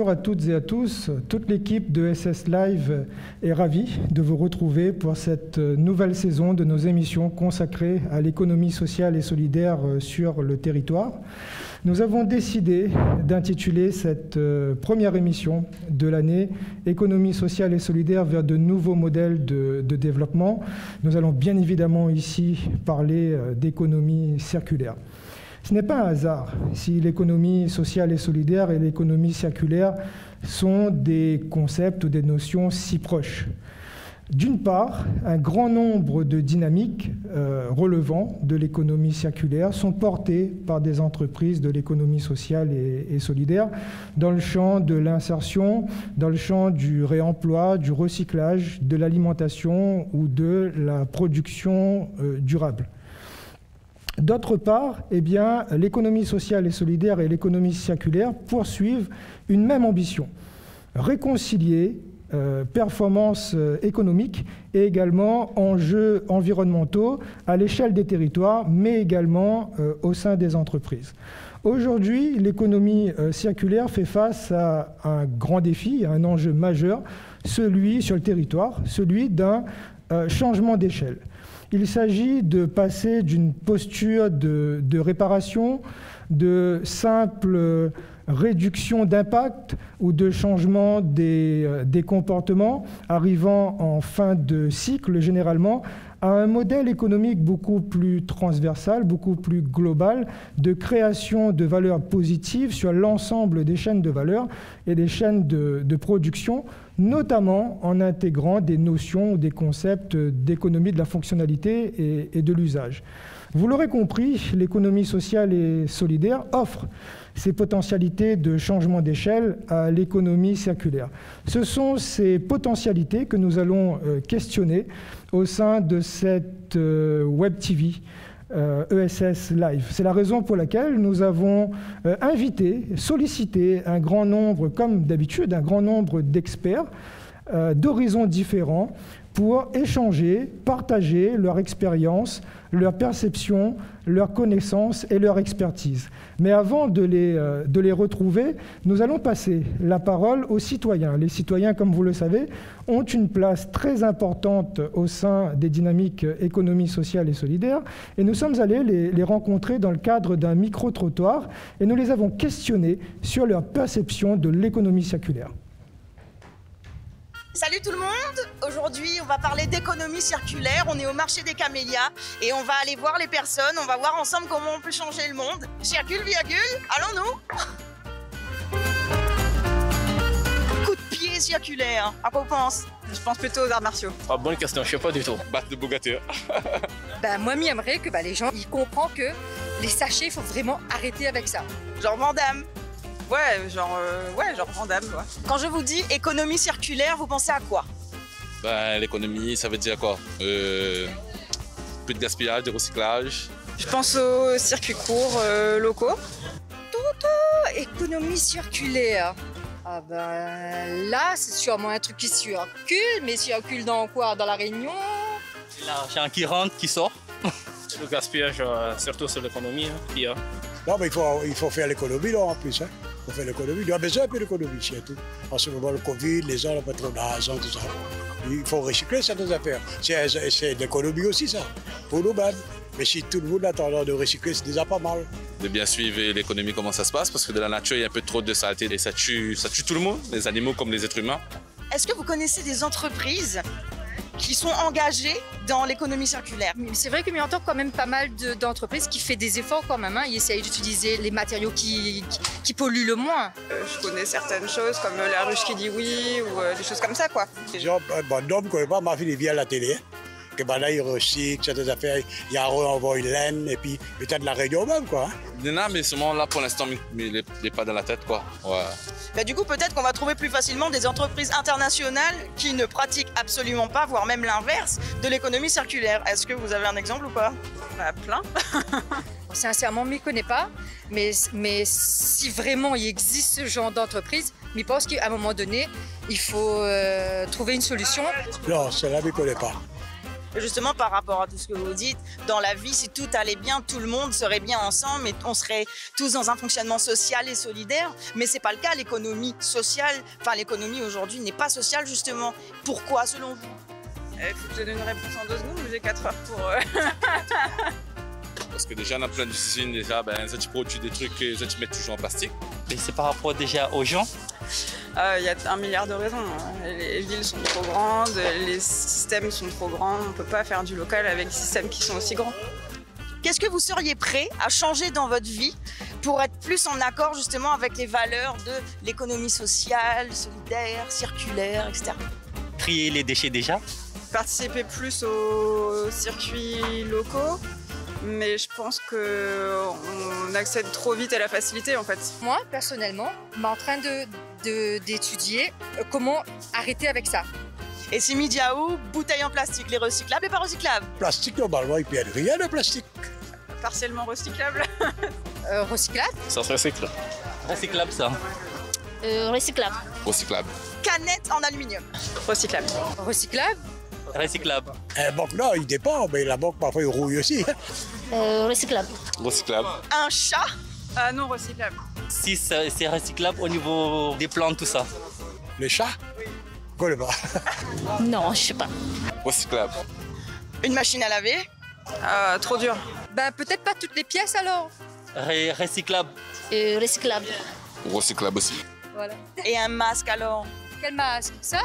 Bonjour à toutes et à tous. Toute l'équipe de SS Live est ravie de vous retrouver pour cette nouvelle saison de nos émissions consacrées à l'économie sociale et solidaire sur le territoire. Nous avons décidé d'intituler cette première émission de l'année « Économie sociale et solidaire vers de nouveaux modèles de développement ». Nous allons bien évidemment ici parler d'économie circulaire. Ce n'est pas un hasard si l'économie sociale et solidaire et l'économie circulaire sont des concepts ou des notions si proches. D'une part, un grand nombre de dynamiques relevant de l'économie circulaire sont portées par des entreprises de l'économie sociale et solidaire dans le champ de l'insertion, dans le champ du réemploi, du recyclage, de l'alimentation ou de la production durable. D'autre part, l'économie sociale et solidaire et l'économie circulaire poursuivent une même ambition, réconcilier performance économique et également enjeux environnementaux à l'échelle des territoires, mais également au sein des entreprises. Aujourd'hui, l'économie circulaire fait face à un grand défi, à un enjeu majeur, celui sur le territoire, celui d'un changement d'échelle. Il s'agit de passer d'une posture de réparation, de simple réduction d'impact ou de changement des comportements, arrivant en fin de cycle généralement, à un modèle économique beaucoup plus transversal, beaucoup plus global, de création de valeurs positives sur l'ensemble des chaînes de valeur et des chaînes de production, notamment en intégrant des notions ou des concepts d'économie de la fonctionnalité et de l'usage. Vous l'aurez compris, l'économie sociale et solidaire offre ces potentialités de changement d'échelle à l'économie circulaire. Ce sont ces potentialités que nous allons questionner au sein de cette Web TV ESS Live. C'est la raison pour laquelle nous avons invité, sollicité un grand nombre, comme d'habitude, un grand nombre d'experts d'horizons différents pour échanger, partager leur expérience, leur perception, leurs connaissances et leur expertise. Mais avant de les retrouver, nous allons passer la parole aux citoyens. Les citoyens, comme vous le savez, ont une place très importante au sein des dynamiques économie sociale et solidaire. Et nous sommes allés les rencontrer dans le cadre d'un micro-trottoir et nous les avons questionnés sur leur perception de l'économie circulaire. Salut tout le monde! Aujourd'hui, on va parler d'économie circulaire. On est au marché des Camélias et on va aller voir les personnes. On va voir ensemble comment on peut changer le monde. Circule, virgule, allons-nous! Coup de pied circulaire. À quoi on pense? Je pense plutôt aux arts martiaux. Ah, bonne question, je sais pas du tout. Battre de Bugatti. Moi, j'aimerais que les gens ils comprennent que les sachets, il faut vraiment arrêter avec ça. Genre Van Damme. Genre Van Damme, quoi. Quand je vous dis économie circulaire, vous pensez à quoi? L'économie, ça veut dire quoi? Plus de gaspillage, de recyclage. Je pense aux circuits courts locaux. Économie circulaire. Là, c'est sûrement un truc qui circule, mais circule dans quoi? Dans la Réunion? L'argent qui rentre, qui sort. Le gaspillage, surtout sur l'économie. Non, mais il faut faire l'économie en plus. Il faut faire l'économie. Il y a besoin un peu d'économie surtout. En ce moment, le Covid, les gens n'ont pas trop d'argent, tout ça. Il faut recycler certaines affaires. C'est l'économie aussi, ça, pour nous mêmes. Mais si tout le monde a tendance de recycler, c'est déjà pas mal. De bien suivre l'économie, comment ça se passe, parce que dans la nature, il y a un peu trop de saleté et ça tue tout le monde, les animaux comme les êtres humains. Est-ce que vous connaissez des entreprises qui sont engagés dans l'économie circulaire? C'est vrai que on entend quand même pas mal d'entreprises qui font des efforts quand même. Ils essayent d'utiliser les matériaux qui polluent le moins. Je connais certaines choses comme la ruche qui dit oui ou des choses comme ça, quoi. Genre, d'homme, connaît pas, ma fille vient à la télé. Que là, il recycle certaines affaires, il y a envoie une laine et puis peut-être la réunion même, quoi. Non, mais seulement là, pour l'instant, il n'est pas dans la tête, quoi. Ouais. Du coup, peut-être qu'on va trouver plus facilement des entreprises internationales qui ne pratiquent absolument pas, voire même l'inverse, de l'économie circulaire. Est-ce que vous avez un exemple ou pas? Plein. Sincèrement, je ne m'y connais pas, mais si vraiment il existe ce genre d'entreprise, je pense qu'à un moment donné, il faut trouver une solution. Non, celle-là, je ne connais pas. Et justement, par rapport à tout ce que vous dites, dans la vie, si tout allait bien, tout le monde serait bien ensemble et on serait tous dans un fonctionnement social et solidaire. Mais c'est pas le cas. L'économie sociale, enfin l'économie aujourd'hui n'est pas sociale justement. Pourquoi, selon vous? Il faut que je te donne une réponse en 2 secondes, mais j'ai 4 heures pour... Parce que déjà, on a plein d'usines, déjà, ça, tu produis des trucs que ça, tu mets toujours en plastique. Et c'est par rapport déjà aux gens. Il y a 1 milliard de raisons. Les villes sont trop grandes, les systèmes sont trop grands. On ne peut pas faire du local avec des systèmes qui sont aussi grands. Qu'est-ce que vous seriez prêt à changer dans votre vie pour être plus en accord justement avec les valeurs de l'économie sociale, solidaire, circulaire, etc. Trier les déchets déjà. Participer plus aux circuits locaux, mais je pense qu'on accède trop vite à la facilité en fait. Moi, personnellement, je suis en train d'étudier comment arrêter avec ça. Et c'est Midiaou, bouteilles en plastique, les recyclables et pas recyclables. Plastique, normalement, il n'y a rien de plastique. Partiellement recyclable. Recyclable. Ça se recycle. Recyclable ça. Recyclable. Recyclable. Canettes en aluminium. Recyclable. Recyclable. Recyclable. Un banque, là, il dépend, mais la banque, parfois, il rouille aussi. Recyclable. Recyclable. Un chat. Ah non, recyclable. Si c'est recyclable au niveau des plantes, tout ça. Le chat? Je connais pas. Non, je sais pas. Recyclable. Une machine à laver. Trop dur. Ben peut-être pas toutes les pièces alors. Recyclable. Recyclable. Recyclable aussi. Voilà. Et un masque alors. Quel masque? Ça?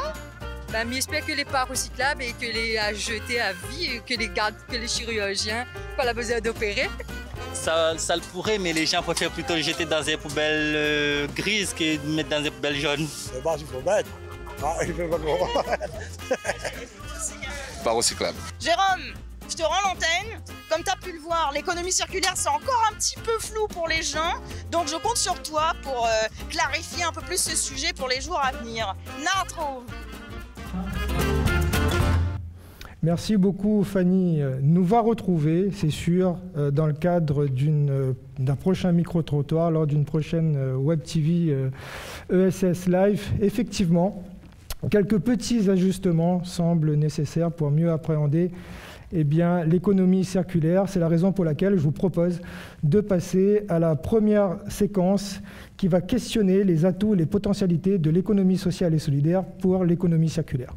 Ben, mais j'espère que les pas recyclables et que les à jeter à vie et que les chirurgiens pas la besoin d'opérer. Ça le pourrait, mais les gens préfèrent plutôt le jeter dans des poubelles grises que de mettre dans des poubelles jaunes. Le masque, il faut mettre. Ah, il faut pas. Pas recyclable. Jérôme, je te rends l'antenne. Comme tu as pu le voir, l'économie circulaire, c'est encore un petit peu flou pour les gens. Donc je compte sur toi pour clarifier un peu plus ce sujet pour les jours à venir. Natro. Merci beaucoup Fanny. Nous va retrouver, c'est sûr, dans le cadre d'un prochain micro-trottoir, lors d'une prochaine Web TV ESS Live. Effectivement, quelques petits ajustements semblent nécessaires pour mieux appréhender l'économie circulaire. C'est la raison pour laquelle je vous propose de passer à la première séquence qui va questionner les atouts et les potentialités de l'économie sociale et solidaire pour l'économie circulaire.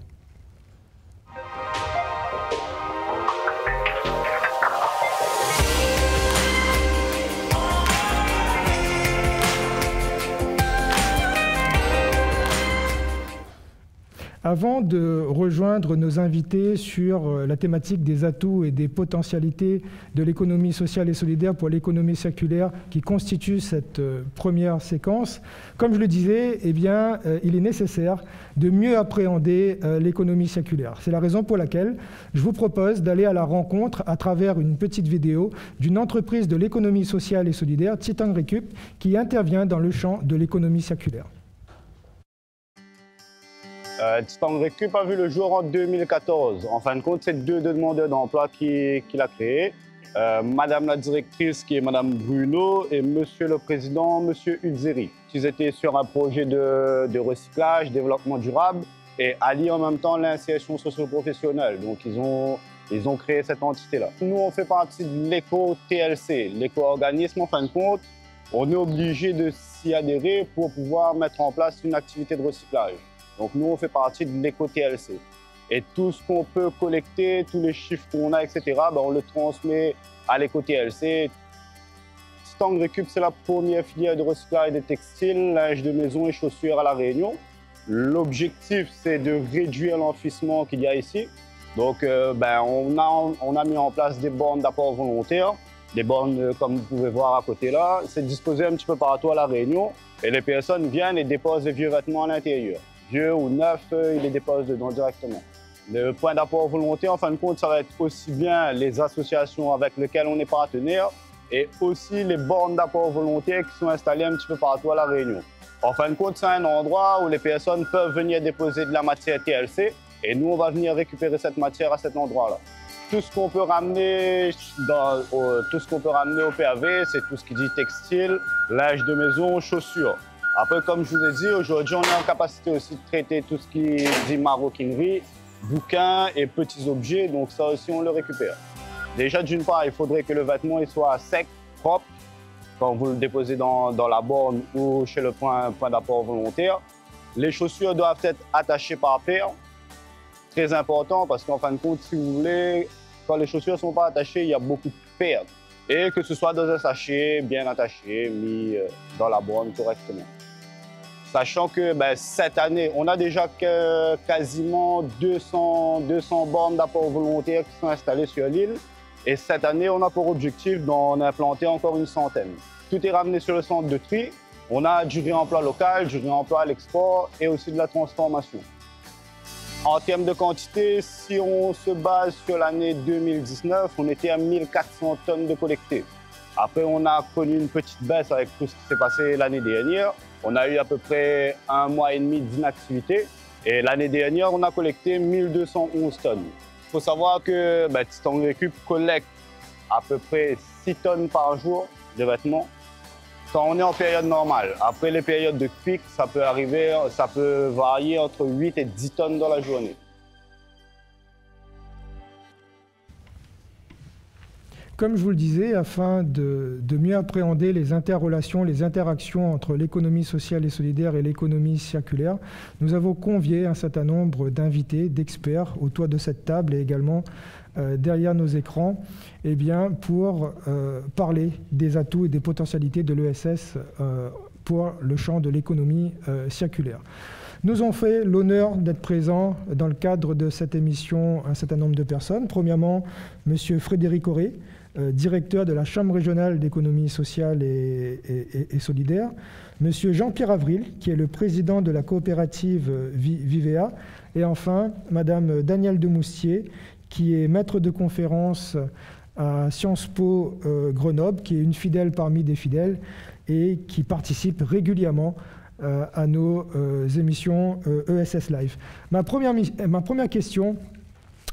Avant de rejoindre nos invités sur la thématique des atouts et des potentialités de l'économie sociale et solidaire pour l'économie circulaire qui constitue cette première séquence, comme je le disais, il est nécessaire de mieux appréhender l'économie circulaire. C'est la raison pour laquelle je vous propose d'aller à la rencontre à travers une petite vidéo d'une entreprise de l'économie sociale et solidaire, Titan Recup, qui intervient dans le champ de l'économie circulaire. Titan Recup a vu le jour en 2014. En fin de compte, c'est deux demandeurs d'emploi qu'il a créés. Madame la directrice, qui est Madame Bruno, et Monsieur le président, Monsieur Uzeri. Ils étaient sur un projet de recyclage, développement durable, et allier en même temps l'insertion socio-professionnelle. Donc, ils ont créé cette entité-là. Nous, on fait partie de l'éco-TLC, l'éco-organisme. En fin de compte, on est obligé de s'y adhérer pour pouvoir mettre en place une activité de recyclage. Donc nous, on fait partie de l'éco-TLC. Et tout ce qu'on peut collecter, tous les chiffres qu'on a, etc., on le transmet à l'éco-TLC. Titan Recup, c'est la première filière de recyclage des textiles, linge de maison et chaussures à La Réunion. L'objectif, c'est de réduire l'enfouissement qu'il y a ici. Donc on a mis en place des bornes d'apport volontaire. Des bornes, comme vous pouvez voir à côté là. C'est disposé un petit peu partout à La Réunion. Et les personnes viennent et déposent des vieux vêtements à l'intérieur. Vieux ou neufs, ils les déposent dedans directement. Le point d'apport volontaire, en fin de compte, ça va être aussi bien les associations avec lesquelles on est partenaire et aussi les bornes d'apport volontaire qui sont installées un petit peu partout à La Réunion. En fin de compte, c'est un endroit où les personnes peuvent venir déposer de la matière TLC et nous, on va venir récupérer cette matière à cet endroit-là. Tout ce qu'on peut ramener au PAV, c'est tout ce qui dit textile, linge de maison, chaussures. Après, comme je vous ai dit, aujourd'hui, on est en capacité aussi de traiter tout ce qui dit maroquinerie, bouquins et petits objets, donc ça aussi on le récupère. Déjà d'une part, il faudrait que le vêtement il soit sec, propre, quand vous le déposez dans la borne ou chez le point d'apport volontaire. Les chaussures doivent être attachées par paire, très important parce qu'en fin de compte, si vous voulez, quand les chaussures ne sont pas attachées, il y a beaucoup de pertes. Et que ce soit dans un sachet, bien attaché, mis dans la borne correctement. Sachant que cette année, on a déjà quasiment 200 bornes d'apport volontaire qui sont installées sur l'île. Et cette année, on a pour objectif d'en implanter encore une centaine. Tout est ramené sur le centre de tri. On a du réemploi local, du réemploi à l'export et aussi de la transformation. En termes de quantité, si on se base sur l'année 2019, on était à 1400 tonnes de collectées. Après, on a connu une petite baisse avec tout ce qui s'est passé l'année dernière. On a eu à peu près 1 mois et demi d'inactivité. Et l'année dernière, on a collecté 1211 tonnes. Il faut savoir que Titan Récup collecte à peu près 6 tonnes par jour de vêtements quand on est en période normale. Après les périodes de pic, ça peut varier entre 8 et 10 tonnes dans la journée. Comme je vous le disais, afin de mieux appréhender les interrelations, les interactions entre l'économie sociale et solidaire et l'économie circulaire, nous avons convié un certain nombre d'invités, d'experts autour de cette table et également derrière nos écrans, pour parler des atouts et des potentialités de l'ESS pour le champ de l'économie circulaire. Nous ont fait l'honneur d'être présents dans le cadre de cette émission un certain nombre de personnes. Premièrement, M. Frédéric Auré, directeur de la Chambre régionale d'économie sociale et solidaire, M. Jean-Pierre Avril, qui est le président de la coopérative Vivea, et enfin, Mme Danielle Demoustier, qui est maître de conférence à Sciences Po Grenoble, qui est une fidèle parmi des fidèles et qui participe régulièrement à nos émissions ESS Live. Ma première question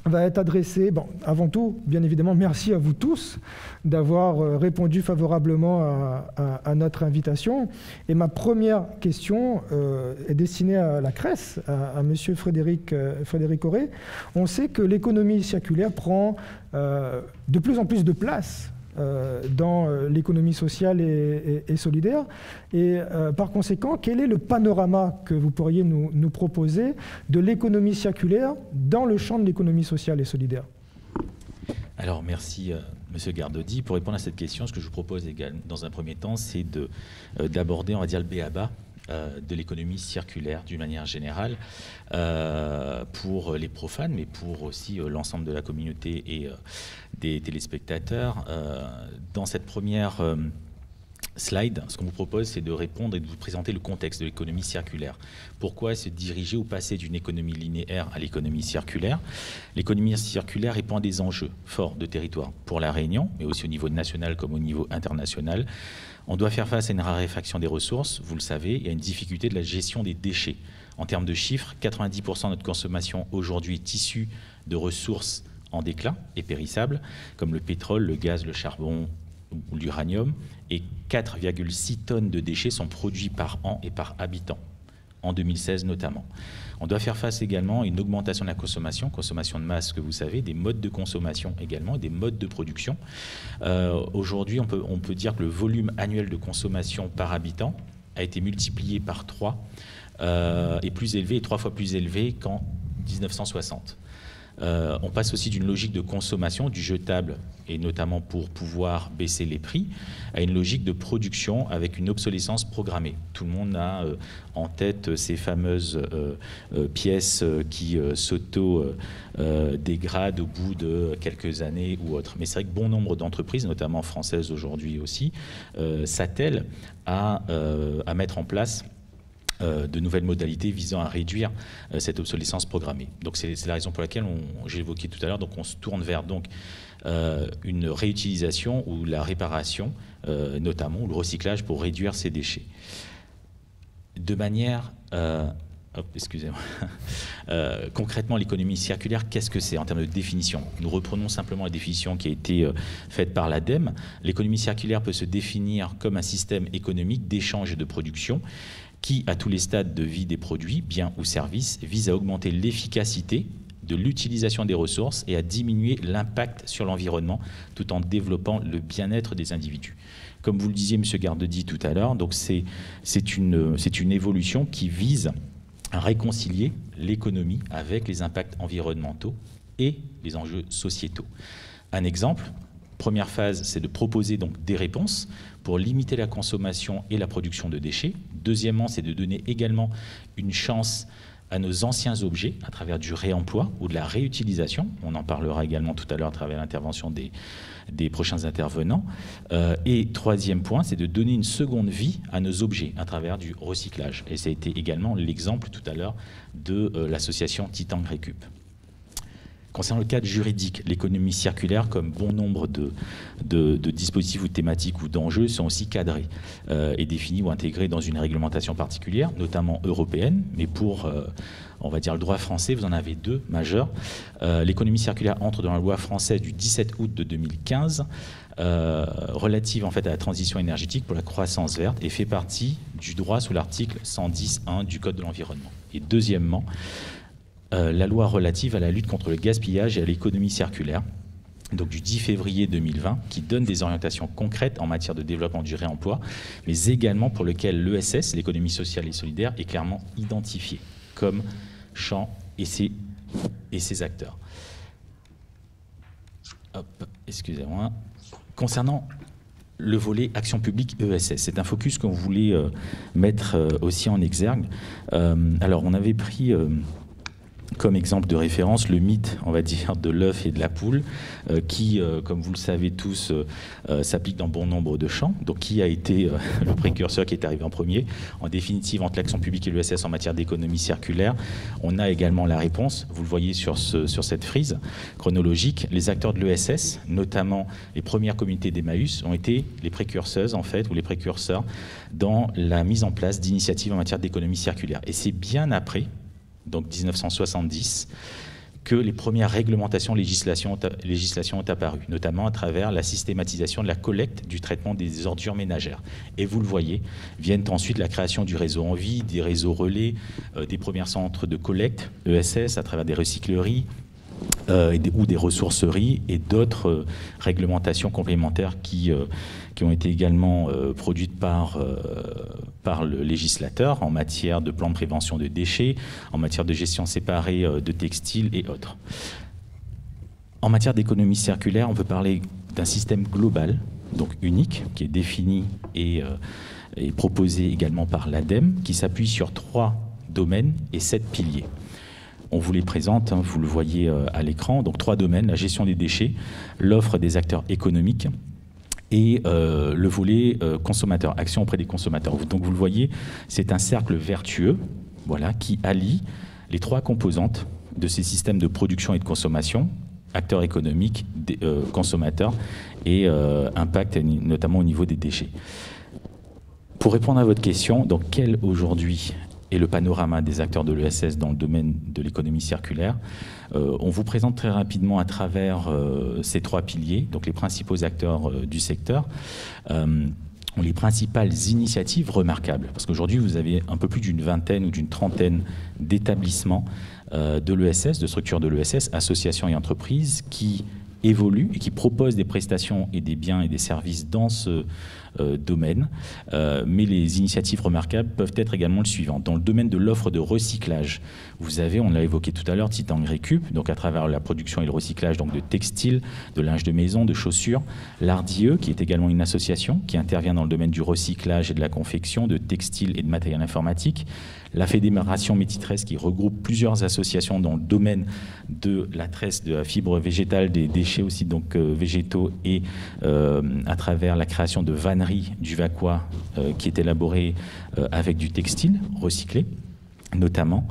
va être adressée, avant tout, bien évidemment, merci à vous tous d'avoir répondu favorablement à notre invitation. Et ma première question est destinée à la CRES, à M. Frédéric Auré. On sait que l'économie circulaire prend de plus en plus de place dans l'économie sociale et solidaire. Et par conséquent, quel est le panorama que vous pourriez nous proposer de l'économie circulaire dans le champ de l'économie sociale et solidaire? Alors, merci Monsieur Gardaudy. Pour répondre à cette question, ce que je vous propose également, dans un premier temps, c'est d'aborder, on va dire, le b.a.-ba de l'économie circulaire d'une manière générale pour les profanes, mais pour aussi l'ensemble de la communauté et des téléspectateurs. Dans cette première slide, ce qu'on vous propose, c'est de répondre et de vous présenter le contexte de l'économie circulaire. Pourquoi se diriger ou passer d'une économie linéaire à l'économie circulaire? L'économie circulaire répond à des enjeux forts de territoire pour la Réunion, mais aussi au niveau national comme au niveau international. On doit faire face à une raréfaction des ressources, vous le savez, et à une difficulté de la gestion des déchets. En termes de chiffres, 90% de notre consommation aujourd'hui est issue de ressources en déclin et périssables, comme le pétrole, le gaz, le charbon ou l'uranium, et 4,6 tonnes de déchets sont produits par an et par habitant, en 2016 notamment. On doit faire face également à une augmentation de la consommation de masse, que vous savez, des modes de consommation également, et des modes de production. Aujourd'hui, on peut dire que le volume annuel de consommation par habitant a été multiplié par 3, et plus élevé, et 3 fois plus élevé qu'en 1960. On passe aussi d'une logique de consommation du jetable, et notamment pour pouvoir baisser les prix, à une logique de production avec une obsolescence programmée. Tout le monde a en tête ces fameuses pièces qui s'auto-dégradent au bout de quelques années ou autres. Mais c'est vrai que bon nombre d'entreprises, notamment françaises aujourd'hui aussi, s'attellent à mettre en place de nouvelles modalités visant à réduire cette obsolescence programmée. Donc c'est la raison pour laquelle j'ai évoqué tout à l'heure, donc on se tourne vers une réutilisation ou la réparation, notamment, ou le recyclage pour réduire ces déchets. De manière... excusez-moi. Concrètement, l'économie circulaire, qu'est-ce que c'est en termes de définition? Nous reprenons simplement la définition qui a été faite par l'ADEME. L'économie circulaire peut se définir comme un système économique d'échange et de production qui, à tous les stades de vie des produits, biens ou services, vise à augmenter l'efficacité de l'utilisation des ressources et à diminuer l'impact sur l'environnement tout en développant le bien-être des individus. Comme vous le disiez, M. Gardedi, tout à l'heure, donc c'est une évolution qui vise à réconcilier l'économie avec les impacts environnementaux et les enjeux sociétaux. Un exemple, première phase, c'est de proposer donc des réponses pour limiter la consommation et la production de déchets. Deuxièmement, c'est de donner également une chance à nos anciens objets à travers du réemploi ou de la réutilisation. On en parlera également tout à l'heure à travers l'intervention des prochains intervenants. Et troisième point, c'est de donner une seconde vie à nos objets à travers du recyclage. Et ça a été également l'exemple tout à l'heure de l'association Titan Récup. Concernant le cadre juridique, l'économie circulaire, comme bon nombre de dispositifs ou de thématiques ou d'enjeux, sont aussi cadrés et définis ou intégrés dans une réglementation particulière, notamment européenne. Mais pour, on va dire, le droit français, vous en avez deux majeurs. L'économie circulaire entre dans la loi française du 17 août de 2015, relative en fait à la transition énergétique pour la croissance verte et fait partie du droit sous l'article 110.1 du Code de l'environnement. Et deuxièmement, la loi relative à la lutte contre le gaspillage et à l'économie circulaire, donc du 10 février 2020, qui donne des orientations concrètes en matière de développement du réemploi, mais également pour lequel l'ESS, l'économie sociale et solidaire, est clairement identifiée comme champ et ses acteurs. Excusez-moi. Concernant le volet action publique ESS, c'est un focus qu'on voulait mettre aussi en exergue. Alors, on avait pris comme exemple de référence le mythe, on va dire, de l'œuf et de la poule, qui, comme vous le savez tous, s'applique dans bon nombre de champs. Donc, qui a été le précurseur qui est arrivé en premier? En définitive, entre l'action publique et l'ESS en matière d'économie circulaire, on a également la réponse. Vous le voyez sur cette frise chronologique. Les acteurs de l'ESS, notamment les premières communautés d'Emmaüs, ont été les précurseuses, en fait, ou les précurseurs dans la mise en place d'initiatives en matière d'économie circulaire. Et c'est bien après, donc 1970, que les premières réglementations, législations ont apparu, notamment à travers la systématisation de la collecte du traitement des ordures ménagères. Et vous le voyez, viennent ensuite la création du réseau Envie, des réseaux relais, des premiers centres de collecte, ESS, à travers des recycleries, ou des ressourceries et d'autres réglementations complémentaires qui ont été également produites par le législateur en matière de plan de prévention de déchets, en matière de gestion séparée de textiles et autres. En matière d'économie circulaire, on peut parler d'un système global, donc unique, qui est défini et proposé également par l'ADEME, qui s'appuie sur 3 domaines et 7 piliers. On vous les présente, hein, vous le voyez à l'écran. Donc 3 domaines, la gestion des déchets, l'offre des acteurs économiques et le volet consommateur, action auprès des consommateurs. Donc vous le voyez, c'est un cercle vertueux, voilà, qui allie les 3 composantes de ces systèmes de production et de consommation, acteurs économiques, consommateurs et impact notamment au niveau des déchets. Pour répondre à votre question, donc quel aujourd'hui et le panorama des acteurs de l'ESS dans le domaine de l'économie circulaire. On vous présente très rapidement à travers ces 3 piliers, donc les principaux acteurs du secteur, les principales initiatives remarquables. Parce qu'aujourd'hui, vous avez un peu plus d'une vingtaine ou d'une trentaine d'établissements de l'ESS, de structures de l'ESS, associations et entreprises qui évoluent et qui proposent des prestations et des biens et des services dans ce domaine, mais les initiatives remarquables peuvent être également le suivant. Dans le domaine de l'offre de recyclage, vous avez, on l'a évoqué tout à l'heure, Titan Récup, donc à travers la production et le recyclage donc de textiles, de linge de maison, de chaussures, l'ARDIE, qui est également une association qui intervient dans le domaine du recyclage et de la confection de textiles et de matériel informatique, la Fédération Métis-Tresse qui regroupe plusieurs associations dans le domaine de la tresse, de la fibre végétale, des déchets aussi donc végétaux et à travers la création de vanneries du Vaqua qui est élaborée avec du textile recyclé notamment.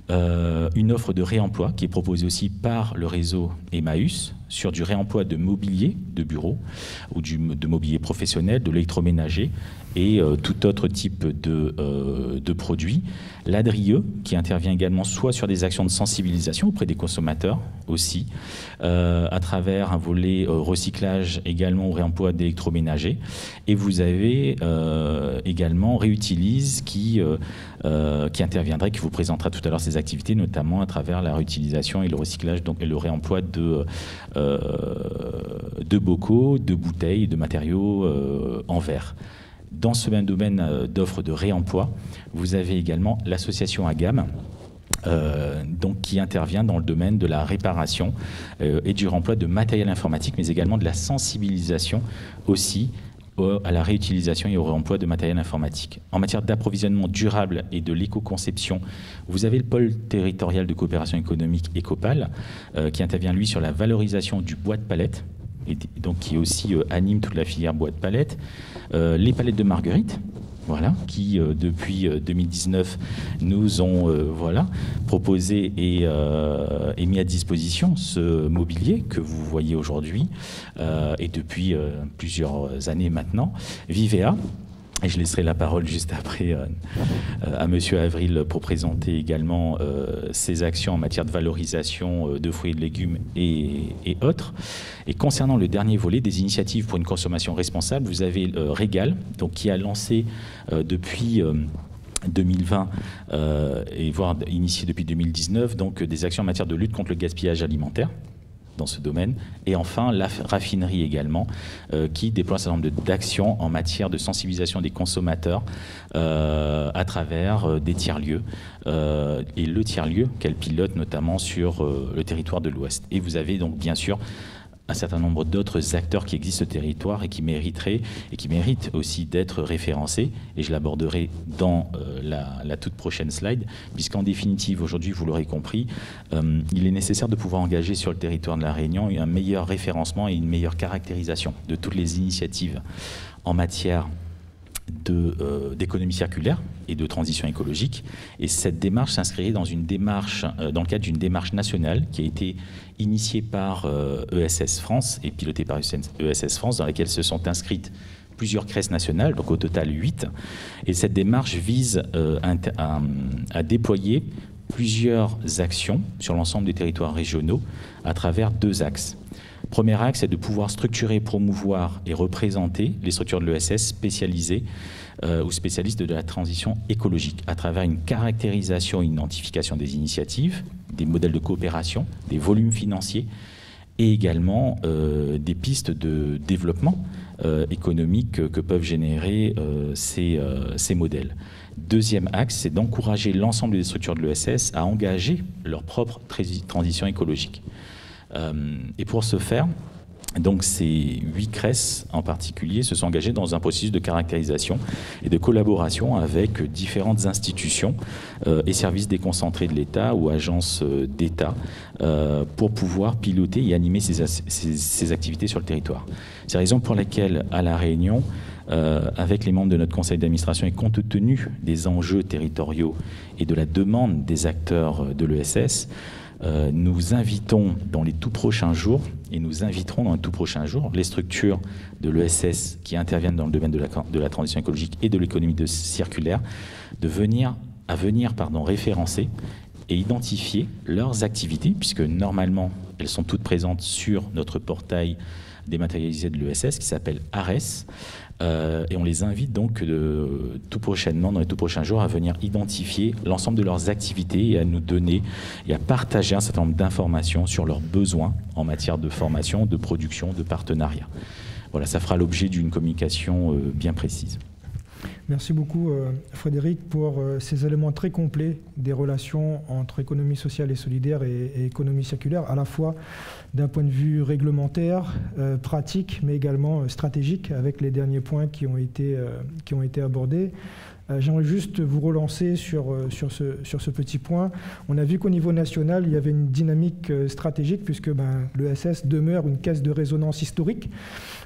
Une offre de réemploi qui est proposée aussi par le réseau Emmaüs, sur du réemploi de mobilier de bureau ou de mobilier professionnel, de l'électroménager et tout autre type de produits. L'ADRIE, qui intervient également soit sur des actions de sensibilisation auprès des consommateurs aussi, à travers un volet recyclage également ou réemploi d'électroménager. Et vous avez également Réutilise qui interviendrait, qui vous présentera tout à l'heure ses activités, notamment à travers la réutilisation et le recyclage donc, et le réemploi de bocaux, de bouteilles, de matériaux en verre. Dans ce même domaine d'offres de réemploi, vous avez également l'association AGAM, donc qui intervient dans le domaine de la réparation et du réemploi de matériel informatique, mais également de la sensibilisation aussi à la réutilisation et au réemploi de matériel informatique. En matière d'approvisionnement durable et de l'éco-conception, vous avez le pôle territorial de coopération économique ECOPAL, qui intervient lui sur la valorisation du bois de palette, et donc qui aussi anime toute la filière bois de palette. Les palettes de Marguerite, voilà, qui depuis 2019 nous ont proposé et mis à disposition ce mobilier que vous voyez aujourd'hui et depuis plusieurs années maintenant. Vivea, et je laisserai la parole juste après à Monsieur Avril pour présenter également ses actions en matière de valorisation de fruits et de légumes et autres. Et concernant le dernier volet des initiatives pour une consommation responsable, vous avez Régal, donc, qui a lancé depuis 2020 et voire initié depuis 2019 donc, des actions en matière de lutte contre le gaspillage alimentaire dans ce domaine. Et enfin, la raffinerie également, qui déploie un certain nombre d'actions en matière de sensibilisation des consommateurs à travers des tiers-lieux. Et le tiers-lieu qu'elle pilote notamment sur le territoire de l'Ouest. Et vous avez donc bien sûr un certain nombre d'autres acteurs qui existent sur le territoire et qui mériteraient et qui méritent aussi d'être référencés. Et je l'aborderai dans la toute prochaine slide, puisqu'en définitive, aujourd'hui, vous l'aurez compris, il est nécessaire de pouvoir engager sur le territoire de la Réunion un meilleur référencement et une meilleure caractérisation de toutes les initiatives en matière d'économie circulaire et de transition écologique. Et cette démarche s'inscrirait dans une démarche, dans le cadre d'une démarche nationale qui a été initiée par ESS France et pilotée par ESS France, dans laquelle se sont inscrites plusieurs CRES nationales, donc au total 8. Et cette démarche vise à déployer plusieurs actions sur l'ensemble des territoires régionaux à travers 2 axes. Premier axe est de pouvoir structurer, promouvoir et représenter les structures de l'ESS spécialisées ou spécialistes de la transition écologique à travers une caractérisation et une identification des initiatives, des modèles de coopération, des volumes financiers et également des pistes de développement économique que peuvent générer ces modèles. Deuxième axe, c'est d'encourager l'ensemble des structures de l'ESS à engager leur propre transition écologique. Et pour ce faire, donc ces 8 CRES en particulier se sont engagés dans un processus de caractérisation et de collaboration avec différentes institutions et services déconcentrés de l'État ou agences d'État pour pouvoir piloter et animer ces activités sur le territoire. C'est la raison pour laquelle, à La Réunion, avec les membres de notre conseil d'administration et compte tenu des enjeux territoriaux et de la demande des acteurs de l'ESS, nous invitons dans les tout prochains jours, et nous inviterons dans les tout prochains jours, les structures de l'ESS qui interviennent dans le domaine de la transition écologique et de l'économie circulaire, à venir référencer et identifier leurs activités, puisque normalement, elles sont toutes présentes sur notre portail dématérialisé de l'ESS qui s'appelle ARES. Et on les invite donc tout prochainement, dans les tout prochains jours, à venir identifier l'ensemble de leurs activités et à nous donner et à partager un certain nombre d'informations sur leurs besoins en matière de formation, de production, de partenariat. Voilà, ça fera l'objet d'une communication bien précise. Merci beaucoup Frédéric pour ces éléments très complets des relations entre économie sociale et solidaire et économie circulaire, à la fois d'un point de vue réglementaire, pratique, mais également stratégique, avec les derniers points qui ont été abordés. J'aimerais juste vous relancer sur ce petit point. On a vu qu'au niveau national, il y avait une dynamique stratégique, puisque l'ESS demeure une caisse de résonance historique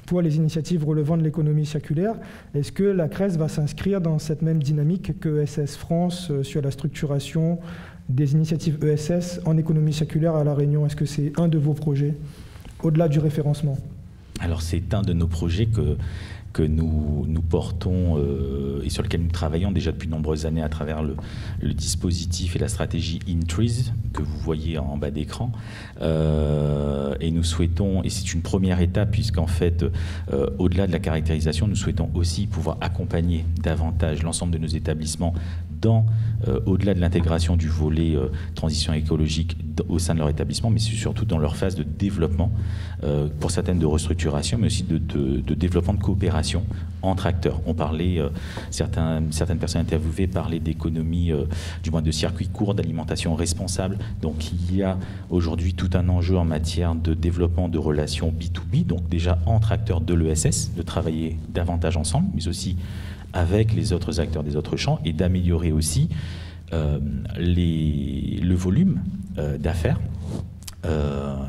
pour les initiatives relevant de l'économie circulaire. Est-ce que la CRES va s'inscrire dans cette même dynamique que ESS France sur la structuration des initiatives ESS en économie circulaire à La Réunion? Est-ce que c'est un de vos projets? au-delà du référencement? Alors c'est un de nos projets que nous portons et sur lequel nous travaillons déjà depuis de nombreuses années à travers le dispositif et la stratégie InTrees que vous voyez en bas d'écran. Et nous souhaitons, et c'est une première étape puisqu'en fait, au-delà de la caractérisation, nous souhaitons aussi pouvoir accompagner davantage l'ensemble de nos établissements au-delà de l'intégration du volet transition écologique au sein de leur établissement, mais surtout dans leur phase de développement, pour certaines de restructuration, mais aussi de développement de coopération entre acteurs. On parlait, certaines personnes interviewées parlaient d'économie, du moins de circuits courts, d'alimentation responsable. Donc il y a aujourd'hui tout un enjeu en matière de développement de relations B2B, donc déjà entre acteurs de l'ESS, de travailler davantage ensemble, mais aussi avec les autres acteurs des autres champs et d'améliorer aussi le volume d'affaires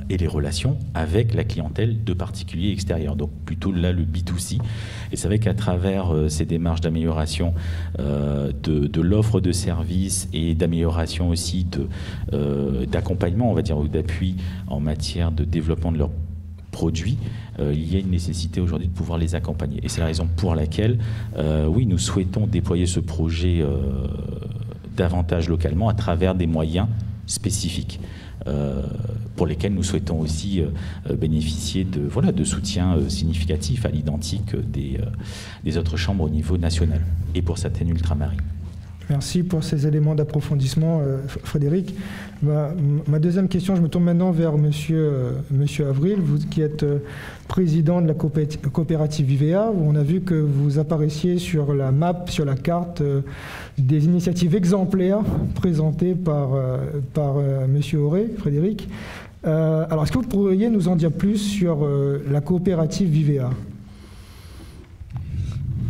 et les relations avec la clientèle de particuliers extérieurs, donc plutôt là le B2C. Et c'est vrai qu'à travers ces démarches d'amélioration de l'offre de services et d'amélioration aussi d'accompagnement, on va dire, ou d'appui en matière de développement de leurs produits, il y a une nécessité aujourd'hui de pouvoir les accompagner. Et c'est la raison pour laquelle, oui, nous souhaitons déployer ce projet davantage localement à travers des moyens spécifiques pour lesquels nous souhaitons aussi bénéficier de soutien significatif à l'identique des autres chambres au niveau national et pour certaines ultramarines. Merci pour ces éléments d'approfondissement, Frédéric. Ma deuxième question, je me tourne maintenant vers Monsieur Avril, vous qui êtes président de la coopérative Vivea, où on a vu que vous apparaissiez sur la map, sur la carte, des initiatives exemplaires présentées par Monsieur Auré, Frédéric. Alors, est-ce que vous pourriez nous en dire plus sur la coopérative Vivea?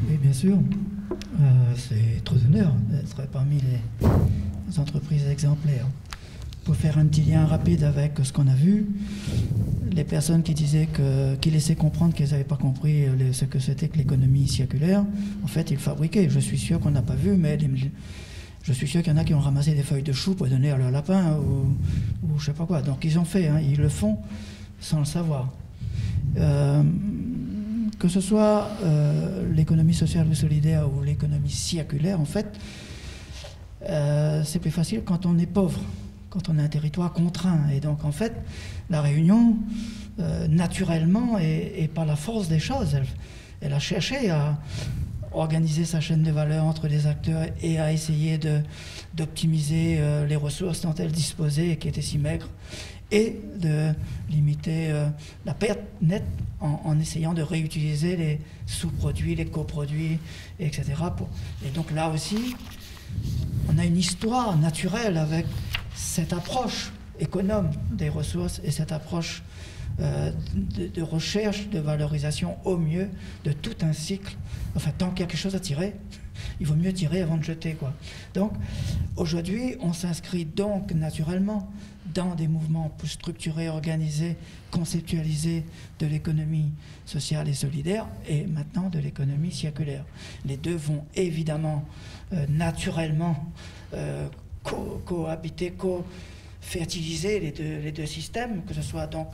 Oui, bien sûr. C'est trop d'honneur d'être parmi les entreprises exemplaires. Pour faire un petit lien rapide avec ce qu'on a vu, les personnes qui disaient qui laissaient comprendre qu'elles n'avaient pas compris ce que c'était que l'économie circulaire, en fait, ils fabriquaient. Je suis sûr qu'on n'a pas vu, mais je suis sûr qu'il y en a qui ont ramassé des feuilles de chou pour donner à leur lapin ou je sais pas quoi. Donc ils ont fait, ils le font sans le savoir. Que ce soit l'économie sociale ou solidaire ou l'économie circulaire, en fait, c'est plus facile quand on est pauvre, quand on a un territoire contraint. Et donc, en fait, la Réunion, naturellement, et par la force des choses, elle a cherché à organiser sa chaîne de valeur entre les acteurs et à essayer d'optimiser les ressources dont elle disposait et qui étaient si maigres, et de limiter la perte nette en essayant de réutiliser les sous-produits, les coproduits, etc. Et donc là aussi, on a une histoire naturelle avec cette approche économe des ressources et cette approche de recherche, de valorisation au mieux de tout un cycle. Enfin, tant qu'il y a quelque chose à tirer, il vaut mieux tirer avant de jeter, quoi. Donc, aujourd'hui, on s'inscrit donc naturellement dans des mouvements plus structurés, organisés, conceptualisés de l'économie sociale et solidaire et maintenant de l'économie circulaire. Les deux vont évidemment naturellement cohabiter, co-fertiliser les deux systèmes, que ce soit donc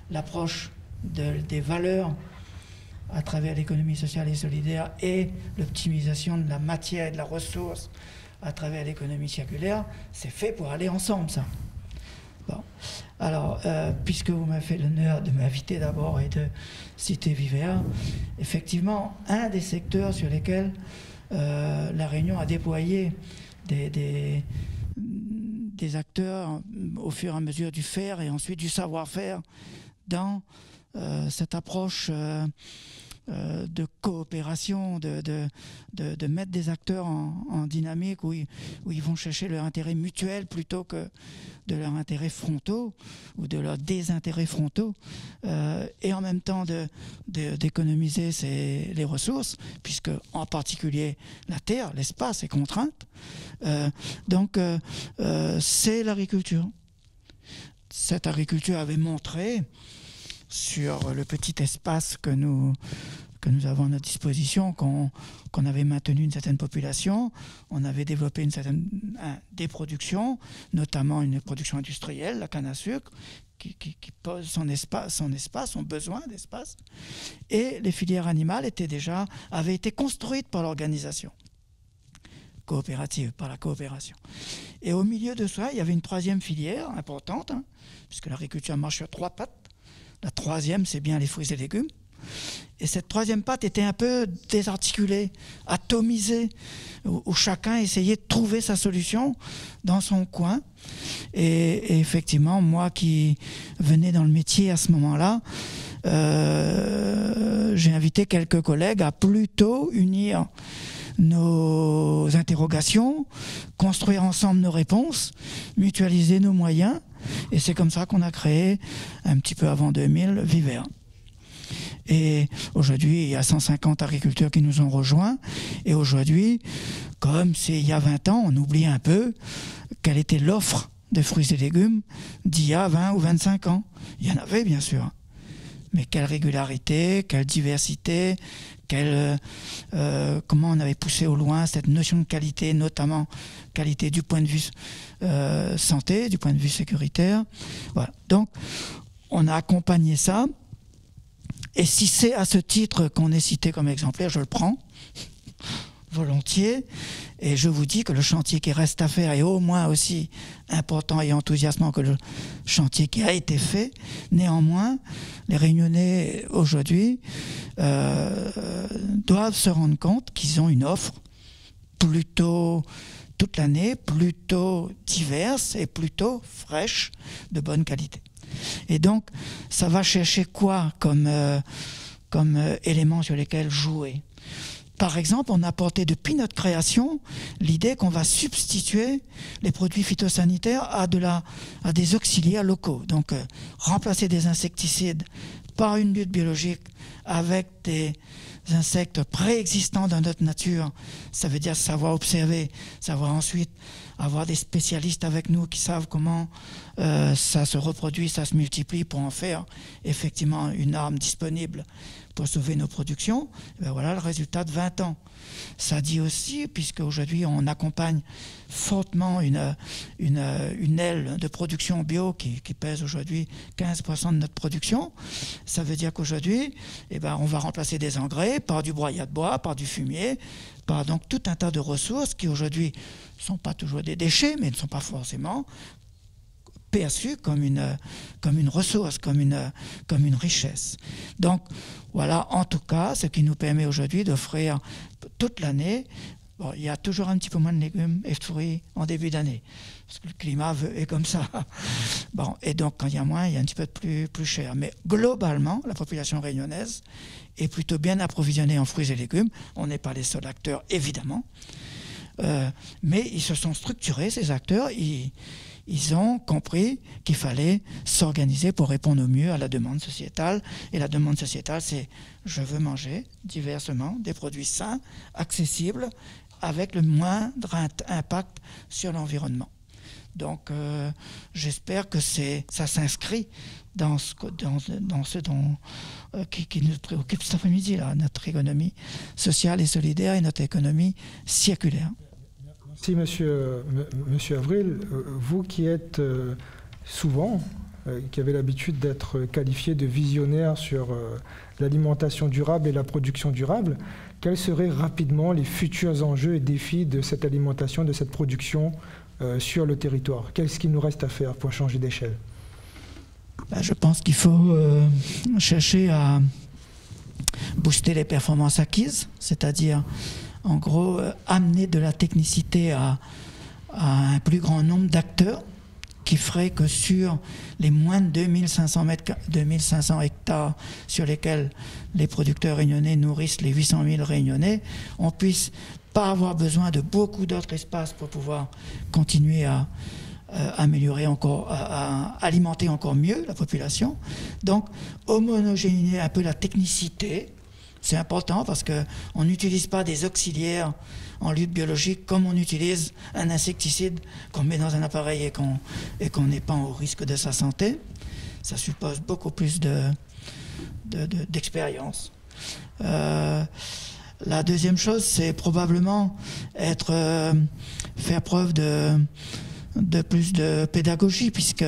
l'approche des valeurs à travers l'économie sociale et solidaire et l'optimisation de la matière et de la ressource à travers l'économie circulaire. C'est fait pour aller ensemble, ça. Bon. Alors, puisque vous m'avez fait l'honneur de m'inviter d'abord et de citer Vivea, effectivement, un des secteurs sur lesquels la Réunion a déployé des acteurs au fur et à mesure du faire et ensuite du savoir-faire dans cette approche de coopération, de mettre des acteurs en dynamique où ils vont chercher leur intérêt mutuel plutôt que de leur intérêt frontaux ou de leur désintérêt frontaux, et en même temps d'économiser les ressources, puisque en particulier la terre, l'espace est contrainte. Donc c'est l'agriculture. Cette agriculture avait montré sur le petit espace que nous que nous avons à notre disposition, qu'on avait maintenu une certaine population, on avait développé des productions, notamment une production industrielle, la canne à sucre, qui pose son besoin d'espace. Et les filières animales avaient été construites par l'organisation coopérative, par la coopération. Et au milieu de ça, il y avait une troisième filière importante, puisque l'agriculture marche sur 3 pattes. La troisième, c'est bien les fruits et légumes. Et cette troisième patte était un peu désarticulée, atomisée, où chacun essayait de trouver sa solution dans son coin. Et effectivement, moi qui venais dans le métier à ce moment-là, j'ai invité quelques collègues à plutôt unir nos interrogations, construire ensemble nos réponses, mutualiser nos moyens. Et c'est comme ça qu'on a créé, un petit peu avant 2000, Vivert. Et aujourd'hui, il y a 150 agriculteurs qui nous ont rejoints. Et aujourd'hui, comme c'est il y a 20 ans, on oublie un peu quelle était l'offre de fruits et légumes d'il y a 20 ou 25 ans. Il y en avait, bien sûr. Mais quelle régularité, quelle diversité, comment on avait poussé au loin cette notion de qualité, notamment qualité du point de vue santé, du point de vue sécuritaire. Voilà. Donc, on a accompagné ça. Et si c'est à ce titre qu'on est cité comme exemplaire, je le prends volontiers. Et je vous dis que le chantier qui reste à faire est au moins aussi important et enthousiasmant que le chantier qui a été fait. Néanmoins, les Réunionnais aujourd'hui doivent se rendre compte qu'ils ont une offre plutôt toute l'année, plutôt diverse et plutôt fraîche, de bonne qualité. Et donc, ça va chercher quoi comme éléments sur lesquels jouer? Par exemple, on a porté depuis notre création l'idée qu'on va substituer les produits phytosanitaires à des auxiliaires locaux. Donc, remplacer des insecticides par une lutte biologique avec des insectes préexistants dans notre nature. Ça veut dire savoir observer, savoir ensuite avoir des spécialistes avec nous qui savent comment ça se reproduit, ça se multiplie pour en faire effectivement une arme disponible pour sauver nos productions. Et bien voilà le résultat de 20 ans. Ça dit aussi, puisque aujourd'hui on accompagne fortement une aile de production bio qui pèse aujourd'hui 15% de notre production, ça veut dire qu'aujourd'hui on va remplacer des engrais par du broyat de bois, par du fumier, par donc tout un tas de ressources qui aujourd'hui ne sont pas toujours des déchets, mais ne sont pas forcément perçues comme une ressource, comme une richesse. Donc voilà, en tout cas, ce qui nous permet aujourd'hui d'offrir toute l'année. Bon, il y a toujours un petit peu moins de légumes et de fruits en début d'année, parce que le climat est comme ça. Bon, et donc quand il y a moins, il y a un petit peu de plus cher. Mais globalement, la population réunionnaise est plutôt bien approvisionnée en fruits et légumes. On n'est pas les seuls acteurs, évidemment. Mais ils se sont structurés, ces acteurs. Ils ont compris qu'il fallait s'organiser pour répondre au mieux à la demande sociétale. Et la demande sociétale, c'est je veux manger diversement des produits sains, accessibles, avec le moindre impact sur l'environnement. Donc j'espère que ça s'inscrit dans ce qui nous préoccupe cet après-midi, là, notre économie sociale et solidaire et notre économie circulaire. Merci Monsieur Avril. Vous qui êtes souvent, qui avez l'habitude d'être qualifié de visionnaire sur l'alimentation durable et la production durable, quels seraient rapidement les futurs enjeux et défis de cette alimentation, de cette production sur le territoire? Qu'est-ce qu'il nous reste à faire pour changer d'échelle? Je pense qu'il faut chercher à booster les performances acquises, c'est-à-dire en gros amener de la technicité à un plus grand nombre d'acteurs, qui ferait que sur les moins de 2500 hectares sur lesquels les producteurs réunionnais nourrissent les 800 000 réunionnais, on puisse pas avoir besoin de beaucoup d'autres espaces pour pouvoir continuer à améliorer encore, à alimenter encore mieux la population. Donc homogénéiser un peu la technicité, c'est important parce qu'on n'utilise pas des auxiliaires en lutte biologique comme on utilise un insecticide qu'on met dans un appareil et qu'on n'est pas au risque de sa santé. Ça suppose beaucoup plus d'expérience. La deuxième chose, c'est probablement faire preuve de plus de pédagogie, puisque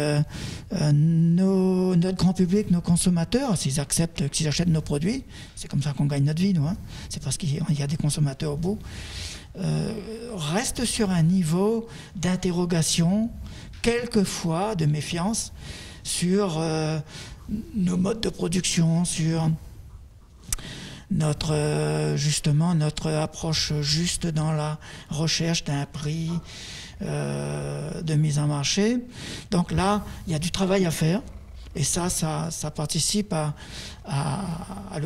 notre grand public, nos consommateurs, s'ils acceptent, s'ils achètent nos produits, c'est comme ça qu'on gagne notre vie, nous, hein, c'est parce qu'il y a des consommateurs au bout, restent sur un niveau d'interrogation, quelquefois de méfiance, sur nos modes de production, sur justement notre approche juste dans la recherche d'un prix de mise en marché. Donc là, il y a du travail à faire, et ça participe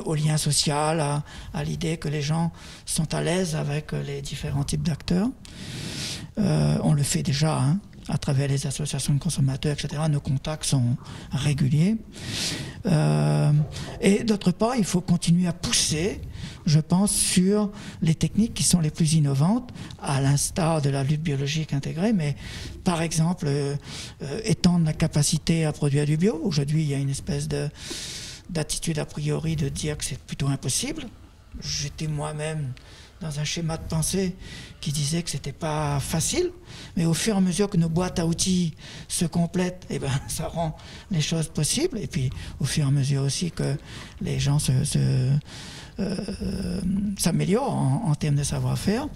au lien social, à l'idée que les gens sont à l'aise avec les différents types d'acteurs. On le fait déjà, hein, à travers les associations de consommateurs, etc. Nos contacts sont réguliers. Et d'autre part, il faut continuer à pousser, je pense, sur les techniques qui sont les plus innovantes, à l'instar de la lutte biologique intégrée, mais par exemple, étendre la capacité à produire du bio. Aujourd'hui, il y a une espèce d'attitude a priori de dire que c'est plutôt impossible. J'étais moi-même dans un schéma de pensée qui disait que c'était pas facile, mais au fur et à mesure que nos boîtes à outils se complètent, eh ben, ça rend les choses possibles, et puis au fur et à mesure aussi que les gens s'améliorent en termes de savoir-faire.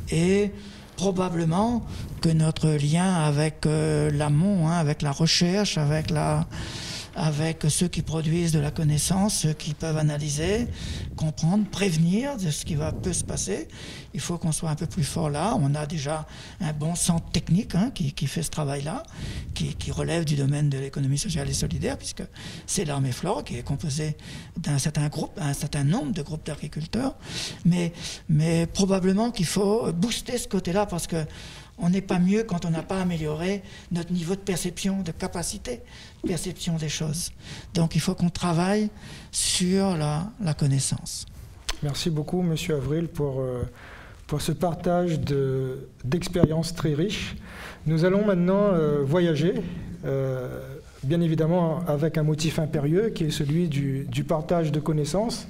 Et probablement que notre lien avec l'amont, hein, avec la recherche, avec ceux qui produisent de la connaissance, ceux qui peuvent analyser, comprendre, prévenir de ce qui peut se passer. Il faut qu'on soit un peu plus fort là. On a déjà un bon centre technique, hein, qui fait ce travail-là, qui relève du domaine de l'économie sociale et solidaire, puisque c'est l'Armée Flore qui est composée d'un certain nombre de groupes d'agriculteurs. Mais probablement qu'il faut booster ce côté-là, parce que on n'est pas mieux quand on n'a pas amélioré notre niveau de perception, de capacité de perception des choses. Donc il faut qu'on travaille sur la connaissance. Merci beaucoup, Monsieur Avril, pour ce partage d'expériences très riches. Nous allons maintenant voyager, bien évidemment avec un motif impérieux qui est celui du partage de connaissances.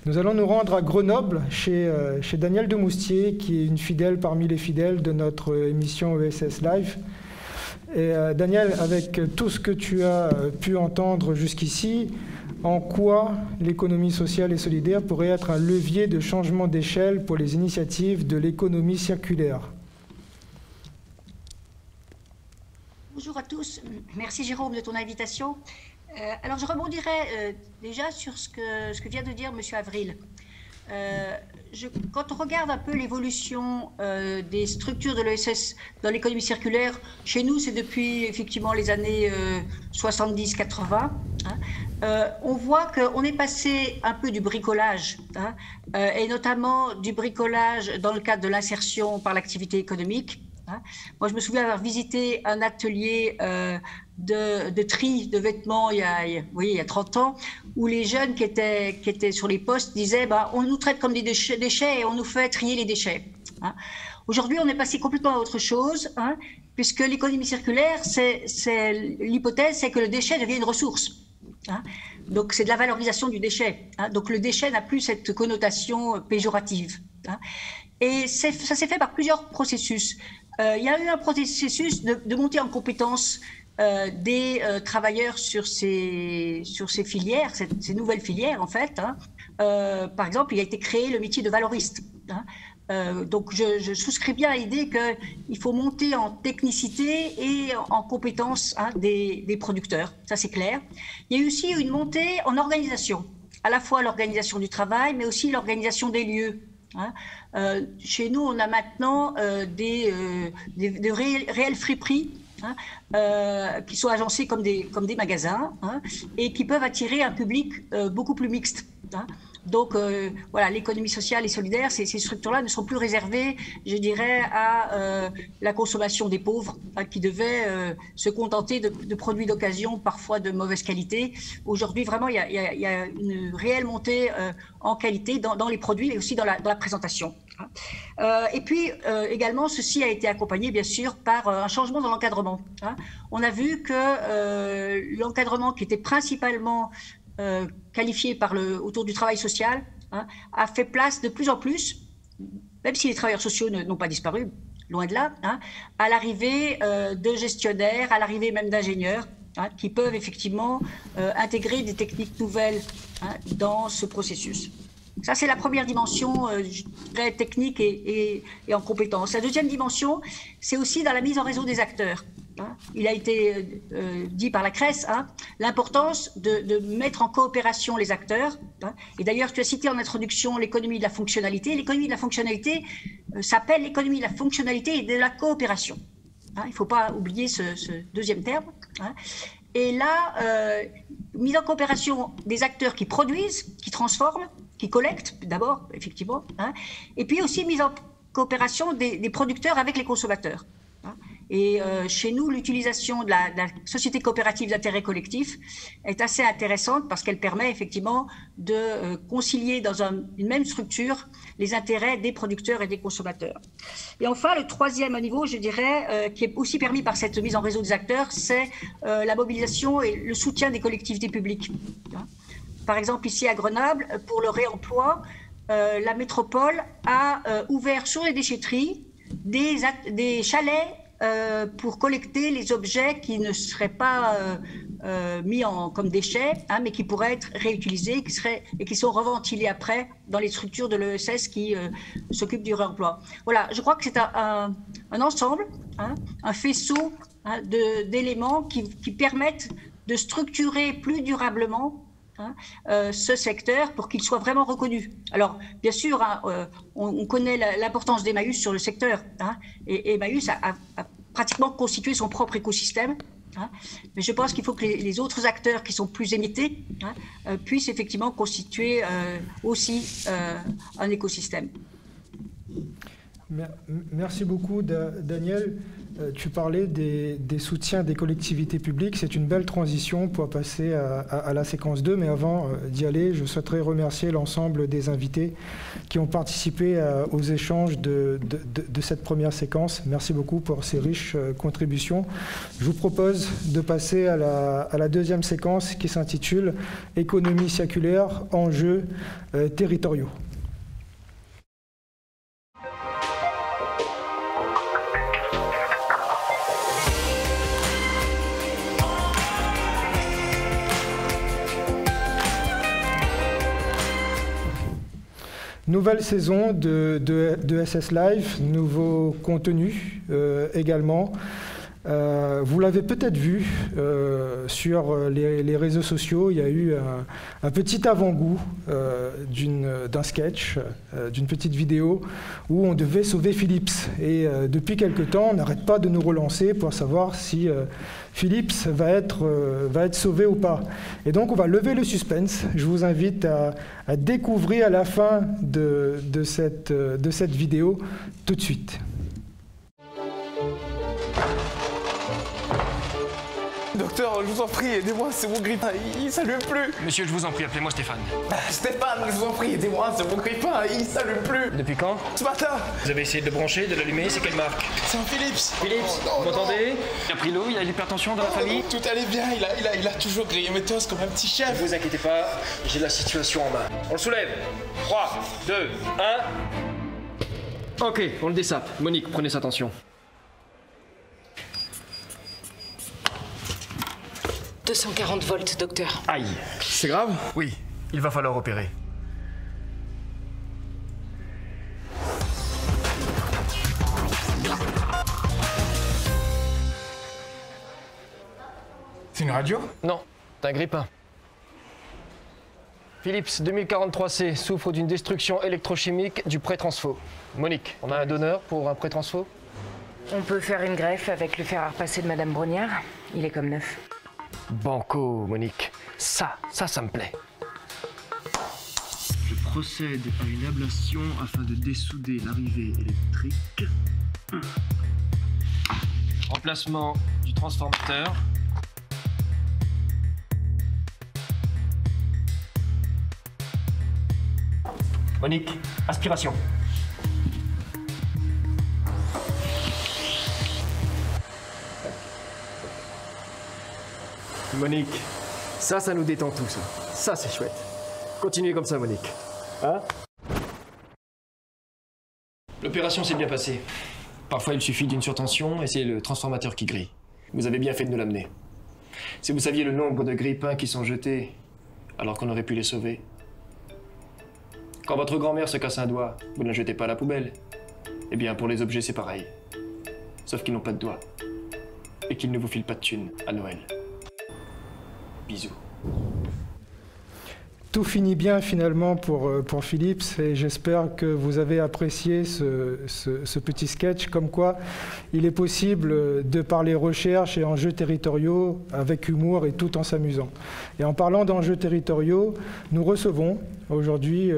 Nous allons nous rendre à Grenoble, chez Danielle Demoustier, qui est une fidèle parmi les fidèles de notre émission ESS Live. Et Danielle, avec tout ce que tu as pu entendre jusqu'ici, en quoi l'économie sociale et solidaire pourrait être un levier de changement d'échelle pour les initiatives de l'économie circulaire? Bonjour à tous. Merci Jérôme de ton invitation. Alors je rebondirai déjà sur ce que vient de dire M. Avril. Quand on regarde un peu l'évolution des structures de l'ESS dans l'économie circulaire, chez nous c'est depuis effectivement les années 70-80, hein, on voit qu'on est passé un peu du bricolage, hein, et notamment du bricolage dans le cadre de l'insertion par l'activité économique. Moi, je me souviens avoir visité un atelier de tri de vêtements il y a 30 ans, où les jeunes qui étaient sur les postes disaient on nous traite comme des déchets et on nous fait trier les déchets. Hein. Aujourd'hui, on est passé complètement à autre chose, hein, puisque l'économie circulaire, l'hypothèse, c'est que le déchet devient une ressource. Hein. Donc, c'est de la valorisation du déchet. Hein. Donc, le déchet n'a plus cette connotation péjorative. Hein. Et ça s'est fait par plusieurs processus. Il y a eu un processus de montée en compétence des travailleurs sur ces filières, ces nouvelles filières en fait. Hein. Par exemple, il a été créé le métier de valoriste. Hein. Donc je souscris bien à l'idée qu'il faut monter en technicité et en compétence, hein, des producteurs, ça c'est clair. Il y a eu aussi une montée en organisation, à la fois l'organisation du travail, mais aussi l'organisation des lieux. Hein. Chez nous, on a maintenant de réels friperies, hein, qui sont agencés comme des magasins, hein, et qui peuvent attirer un public beaucoup plus mixte. Hein. Donc voilà, l'économie sociale et solidaire, ces structures-là ne sont plus réservées, je dirais, à la consommation des pauvres, hein, qui devaient se contenter de produits d'occasion, parfois de mauvaise qualité. Aujourd'hui, vraiment, il y a une réelle montée en qualité dans les produits, mais aussi dans la présentation. Et puis également, ceci a été accompagné, bien sûr, par un changement dans l'encadrement. Hein. On a vu que l'encadrement qui était principalement qualifiée autour du travail social, hein, a fait place de plus en plus, même si les travailleurs sociaux n'ont pas disparu, loin de là, hein, à l'arrivée de gestionnaires, à l'arrivée même d'ingénieurs, hein, qui peuvent effectivement intégrer des techniques nouvelles, hein, dans ce processus. Ça, c'est la première dimension, je dirais, technique et en compétence. La deuxième dimension, c'est aussi dans la mise en réseau des acteurs. Hein. Il a été dit par la CRES, hein, l'importance de mettre en coopération les acteurs. Hein. Et d'ailleurs, tu as cité en introduction l'économie de la fonctionnalité. L'économie de la fonctionnalité s'appelle l'économie de la fonctionnalité et de la coopération. Hein. Il ne faut pas oublier ce deuxième terme. Hein. Et là, mise en coopération des acteurs qui produisent, qui transforment, qui collectent d'abord, effectivement, hein, et puis aussi mise en coopération des producteurs avec les consommateurs. Hein. Et chez nous, l'utilisation de la société coopérative d'intérêt collectif est assez intéressante parce qu'elle permet effectivement de concilier dans une même structure les intérêts des producteurs et des consommateurs. Et enfin, le troisième niveau, je dirais, qui est aussi permis par cette mise en réseau des acteurs, c'est la mobilisation et le soutien des collectivités publiques. Hein. Par exemple, ici à Grenoble, pour le réemploi, la métropole a ouvert sur les déchetteries des chalets pour collecter les objets qui ne seraient pas mis comme déchets, hein, mais qui pourraient être réutilisés et qui sont reventilés après dans les structures de l'ESS qui s'occupent du réemploi. Voilà, je crois que c'est un ensemble, hein, un faisceau, hein, d'éléments qui permettent de structurer plus durablement, hein, ce secteur pour qu'il soit vraiment reconnu. Alors, bien sûr, hein, on connaît l'importance d'Emmaüs sur le secteur, hein, et Emmaüs a pratiquement constitué son propre écosystème, hein, mais je pense qu'il faut que les autres acteurs qui sont plus émettés, hein, puissent effectivement constituer aussi un écosystème. Merci beaucoup, Daniel. Tu parlais des soutiens des collectivités publiques. C'est une belle transition pour passer à la séquence 2. Mais avant d'y aller, je souhaiterais remercier l'ensemble des invités qui ont participé aux échanges de cette première séquence. Merci beaucoup pour ces riches contributions. Je vous propose de passer à la deuxième séquence qui s'intitule « Économie circulaire, enjeux territoriaux ». Nouvelle saison de SS Live, nouveau contenu également. Vous l'avez peut-être vu sur les réseaux sociaux, il y a eu un petit avant-goût d'un sketch, d'une petite vidéo où on devait sauver Philips. Et depuis quelque temps, on n'arrête pas de nous relancer pour savoir si Philips va être sauvé ou pas. Et donc on va lever le suspense. Je vous invite à découvrir à la fin de cette vidéo tout de suite. Docteur, je vous en prie, aidez-moi, c'est mon grippin, il s'allume plus. Monsieur, je vous en prie, appelez-moi Stéphane. Stéphane, je vous en prie, aidez-moi, c'est mon grippin, il s'allume plus. Depuis quand? Ce matin. Vous avez essayé de le brancher, de l'allumer, c'est quelle marque? C'est un Philips. Philips, vous m'entendez? Il a pris l'eau, il a l'hypertension dans la famille? Tout allait bien, il a toujours grillé mes toasts comme un petit chef. Ne vous inquiétez pas, j'ai la situation en main. On le soulève. 3, 2, 1. Ok, on le dessape. Monique, prenez sa tension. 240 volts, docteur. Aïe. C'est grave? Oui, il va falloir opérer. C'est une radio? Non, c'est un grippin. Philips 2043C souffre d'une destruction électrochimique du pré-transfo. Monique, on a un donneur pour un pré-transfo? On peut faire une greffe avec le fer à repasser de Madame Brognard. Il est comme neuf. Banco, Monique. Ça me plaît. Je procède à une ablation afin de dessouder l'arrivée électrique. Remplacement du transformateur. Monique, aspiration. Monique, ça nous détend tout, ça. Ça, c'est chouette. Continuez comme ça, Monique. Hein? L'opération s'est bien passée. Parfois, il suffit d'une surtension et c'est le transformateur qui grille. Vous avez bien fait de nous l'amener. Si vous saviez le nombre de grille-pains qui sont jetés alors qu'on aurait pu les sauver. Quand votre grand-mère se casse un doigt, vous ne la jetez pas à la poubelle. Eh bien, pour les objets, c'est pareil. Sauf qu'ils n'ont pas de doigts. Et qu'ils ne vous filent pas de thunes à Noël. Bisous. Tout finit bien finalement pour Philips et j'espère que vous avez apprécié ce petit sketch comme quoi il est possible de parler recherche et enjeux territoriaux avec humour et tout en s'amusant. Et en parlant d'enjeux territoriaux, nous recevons aujourd'hui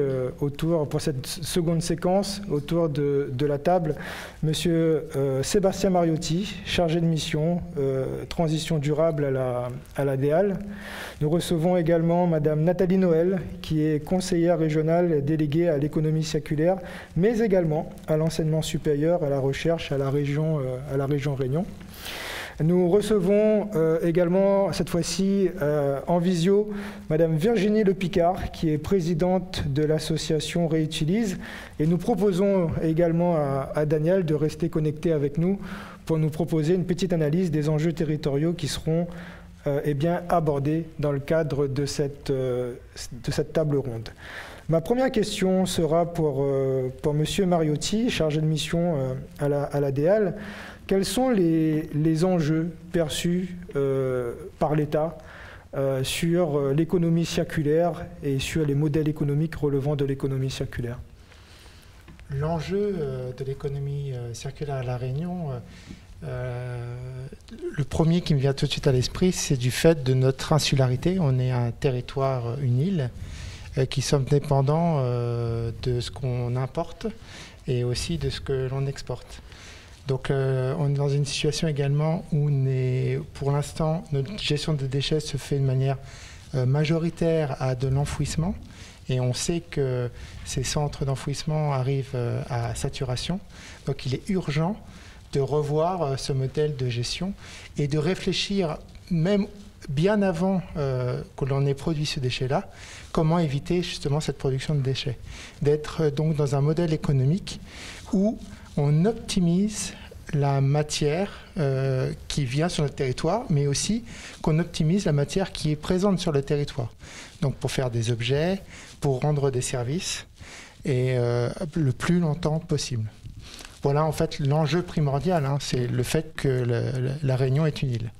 pour cette seconde séquence autour de la table Monsieur Sébastien Mariotti, chargé de mission transition durable à la DEAL. Nous recevons également Madame Nathalie Noël, qui est conseillère régionale déléguée à l'économie circulaire, mais également à l'enseignement supérieur, à la recherche à la région Réunion. Nous recevons également, cette fois-ci en visio, Madame Virginie Le Picard, qui est présidente de l'association Réutilise. Et nous proposons également à Daniel de rester connecté avec nous pour nous proposer une petite analyse des enjeux territoriaux qui seront abordés dans le cadre de cette table ronde. Ma première question sera pour Monsieur Mariotti, chargé de mission à la DEAL. Quels sont les enjeux perçus par l'État sur l'économie circulaire et sur les modèles économiques relevant de l'économie circulaire? L'enjeu de l'économie circulaire à La Réunion, le premier qui me vient tout de suite à l'esprit, c'est du fait de notre insularité. On est un territoire, une île, qui sommes dépendants de ce qu'on importe et aussi de ce que l'on exporte. Donc on est dans une situation également où pour l'instant, notre gestion des déchets se fait de manière majoritaire à de l'enfouissement. Et on sait que ces centres d'enfouissement arrivent à saturation. Donc il est urgent de revoir ce modèle de gestion et de réfléchir, même bien avant que l'on ait produit ce déchet-là, comment éviter justement cette production de déchets. D'être donc dans un modèle économique où on optimise la matière qui vient sur notre territoire, mais aussi qu'on optimise la matière qui est présente sur le territoire. Donc pour faire des objets, pour rendre des services, et le plus longtemps possible. Voilà en fait l'enjeu primordial, hein, c'est le fait que la Réunion est une île.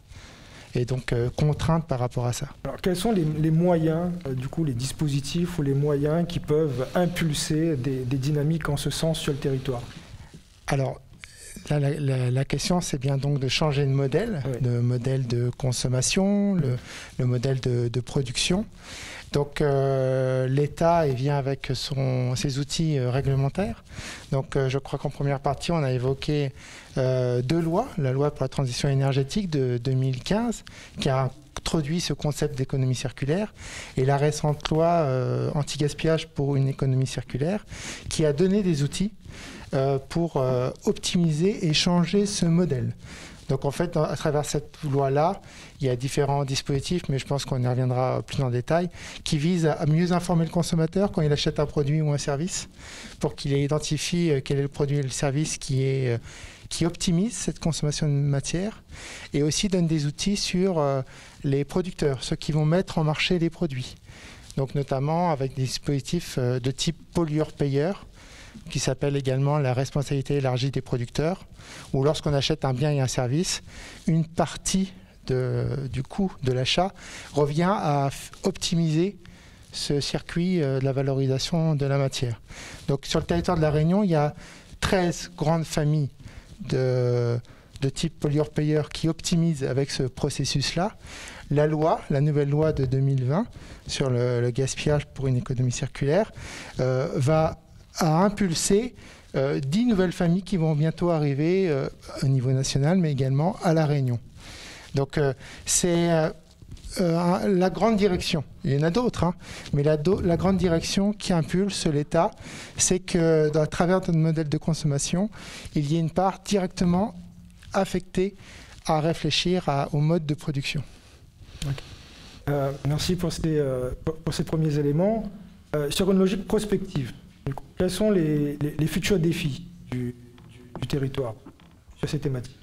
Et donc contrainte par rapport à ça. Alors, quels sont les moyens, du coup, les dispositifs ou les moyens qui peuvent impulser des dynamiques en ce sens sur le territoire? Alors, la question, c'est bien donc de changer de modèle, oui. De modèle de consommation, le modèle de production. Donc l'État vient avec ses outils réglementaires. Donc je crois qu'en première partie, on a évoqué deux lois. La loi pour la transition énergétique de 2015, qui a introduit ce concept d'économie circulaire, et la récente loi anti-gaspillage pour une économie circulaire, qui a donné des outils pour optimiser et changer ce modèle. Donc en fait, à travers cette loi-là, il y a différents dispositifs, mais je pense qu'on y reviendra plus en détail, qui visent à mieux informer le consommateur quand il achète un produit ou un service, pour qu'il identifie quel est le produit et le service qui optimise cette consommation de matière, et aussi donne des outils sur les producteurs, ceux qui vont mettre en marché les produits. Donc notamment avec des dispositifs de type pollueur-payeur, qui s'appelle également la responsabilité élargie des producteurs, où lorsqu'on achète un bien et un service, une partie du coût de l'achat revient à optimiser ce circuit de la valorisation de la matière. Donc sur le territoire de La Réunion, il y a 13 grandes familles de type pollueur-payeur qui optimisent avec ce processus-là. La nouvelle loi de 2020 sur le gaspillage pour une économie circulaire va impulser 10 nouvelles familles qui vont bientôt arriver au niveau national, mais également à La Réunion. Donc c'est la grande direction. Il y en a d'autres, hein, mais la grande direction qui impulse l'État, c'est que à travers notre modèle de consommation, il y ait une part directement affectée à réfléchir au mode de production. Okay. Merci pour ces premiers éléments. Sur une logique prospective, quels sont les futurs défis du territoire sur ces thématiques?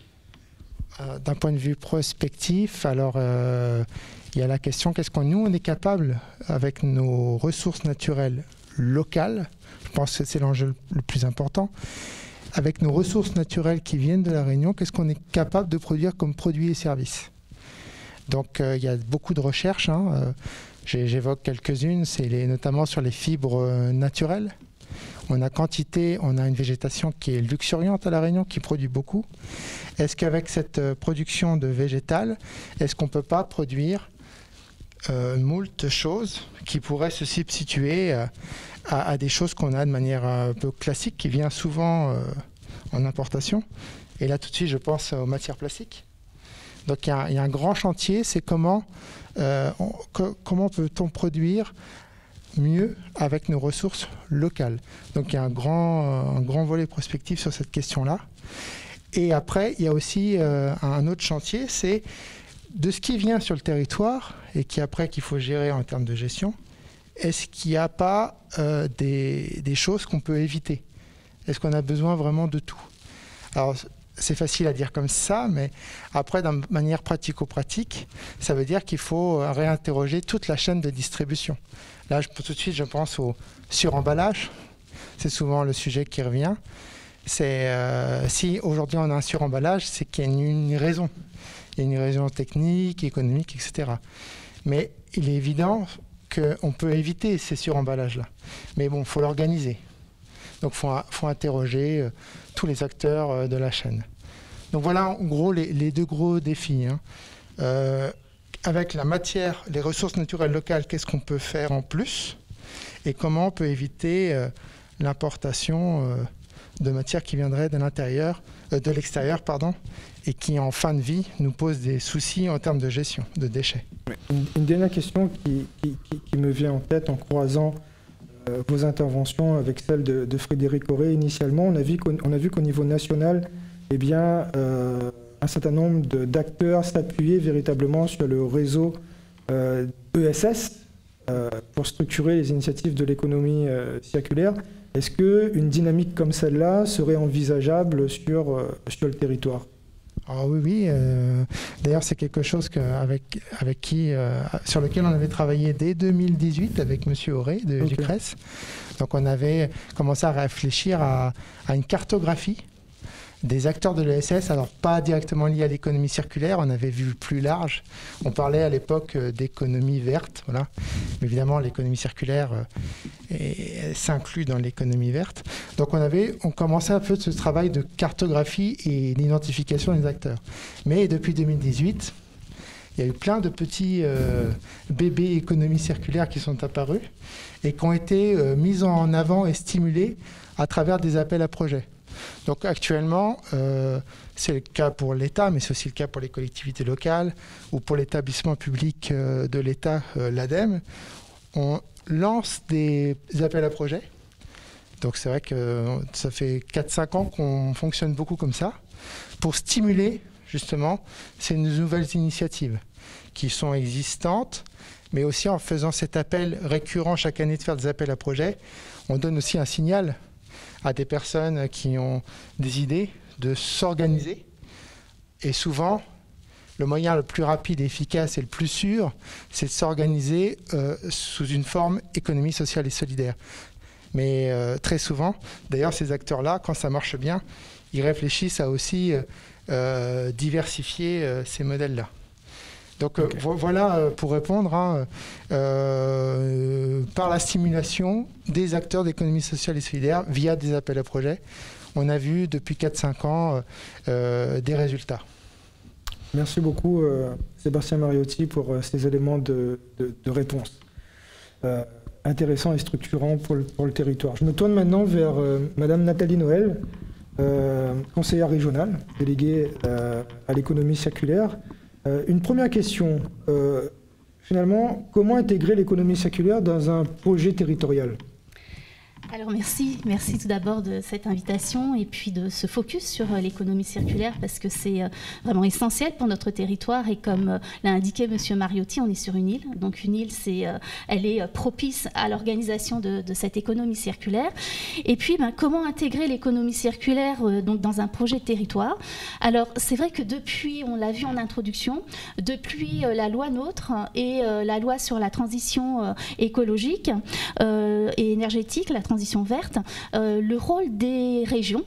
D'un point de vue prospectif, alors il y a la question, qu'est-ce qu'on nous on est capable avec nos ressources naturelles locales, je pense que c'est l'enjeu le plus important, avec nos ressources naturelles qui viennent de la Réunion, qu'est-ce qu'on est capable de produire comme produits et services? Donc il y a beaucoup de recherches, j'évoque quelques-unes, c'est notamment sur les fibres naturelles. On a une végétation qui est luxuriante à La Réunion, qui produit beaucoup. Est-ce qu'avec cette production de végétal, est-ce qu'on ne peut pas produire moult choses qui pourraient se substituer à des choses qu'on a de manière un peu classique, qui vient souvent en importation? Et là, tout de suite, je pense aux matières plastiques. Donc il y a un grand chantier, c'est comment peut-on produire mieux avec nos ressources locales. Donc il y a un grand volet prospectif sur cette question-là. Et après, il y a aussi un autre chantier, c'est de ce qui vient sur le territoire et qu'il faut gérer en termes de gestion. Est-ce qu'il n'y a pas des choses qu'on peut éviter? Est-ce qu'on a besoin vraiment de tout? Alors, c'est facile à dire comme ça, mais après, de manière pratico-pratique, ça veut dire qu'il faut réinterroger toute la chaîne de distribution. Là, tout de suite, je pense au suremballage. C'est souvent le sujet qui revient. Si aujourd'hui on a un suremballage, c'est qu'il y a une raison. Il y a une raison technique, économique, etc. Mais il est évident qu'on peut éviter ces suremballages-là. Mais bon, il faut l'organiser. Donc il faut interroger tous les acteurs de la chaîne. Donc voilà en gros les deux gros défis. Avec la matière, les ressources naturelles locales, qu'est-ce qu'on peut faire en plus? Et comment on peut éviter l'importation de matières qui viendraient de l'extérieur, et qui en fin de vie nous posent des soucis en termes de gestion de déchets. Une dernière question qui me vient en tête en croisant vos interventions avec celle de Frédéric Auré initialement. On a vu qu'au niveau national, eh bien, un certain nombre d'acteurs s'appuyaient véritablement sur le réseau ESS pour structurer les initiatives de l'économie circulaire. Est-ce qu'une dynamique comme celle-là serait envisageable sur le territoire? Ah oui. D'ailleurs, c'est quelque chose sur lequel on avait travaillé dès 2018 avec M. Auré du CRES. Donc on avait commencé à réfléchir à une cartographie des acteurs de l'ESS, alors pas directement liés à l'économie circulaire, on avait vu plus large. On parlait à l'époque d'économie verte, voilà. Mais évidemment, l'économie circulaire s'inclut dans l'économie verte. Donc on commençait un peu ce travail de cartographie et d'identification des acteurs. Mais depuis 2018, il y a eu plein de petits bébés économie circulaire qui sont apparus et qui ont été mis en avant et stimulés à travers des appels à projets. Donc actuellement, c'est le cas pour l'État, mais c'est aussi le cas pour les collectivités locales ou pour l'établissement public de l'État, l'ADEME. On lance des appels à projets. Donc c'est vrai que ça fait 4-5 ans qu'on fonctionne beaucoup comme ça pour stimuler justement ces nouvelles initiatives qui sont existantes, mais aussi en faisant cet appel récurrent chaque année de faire des appels à projets, on donne aussi un signal à des personnes qui ont des idées de s'organiser. Et souvent, le moyen le plus rapide et efficace et le plus sûr, c'est de s'organiser sous une forme économie sociale et solidaire. Mais très souvent, d'ailleurs, ces acteurs-là, quand ça marche bien, ils réfléchissent à aussi diversifier ces modèles-là. Donc voilà pour répondre, par la stimulation des acteurs d'économie sociale et solidaire via des appels à projets, on a vu depuis 4-5 ans des résultats. Merci beaucoup Sébastien Mariotti pour ces éléments de réponse intéressants et structurants pour le territoire. Je me tourne maintenant vers Madame Nathalie Noël, conseillère régionale, déléguée à l'économie circulaire. Une première question, finalement, comment intégrer l'économie circulaire dans un projet territorial? Alors merci tout d'abord de cette invitation et puis de ce focus sur l'économie circulaire parce que c'est vraiment essentiel pour notre territoire et comme l'a indiqué Monsieur Mariotti, on est sur une île. Donc une île, elle est propice à l'organisation de cette économie circulaire. Et puis comment intégrer l'économie circulaire donc dans un projet de territoire? Alors c'est vrai que depuis, on l'a vu en introduction, depuis la loi NOTRe et la loi sur la transition écologique et énergétique, la transition verte, le rôle des régions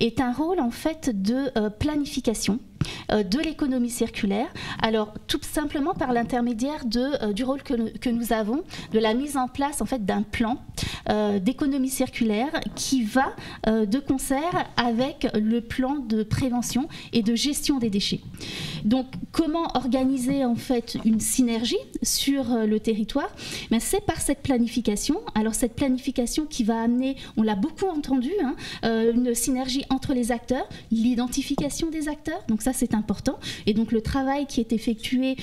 est un rôle en fait de planification de l'économie circulaire. Alors tout simplement par l'intermédiaire du rôle que nous avons de la mise en place en fait d'un plan d'économie circulaire qui va de concert avec le plan de prévention et de gestion des déchets. Donc comment organiser en fait une synergie sur le territoire? C'est par cette planification. Alors cette planification qui va amener, on l'a beaucoup entendu, une synergie entre les acteurs, l'identification des acteurs, donc ça c'est important, et donc le travail qui est effectué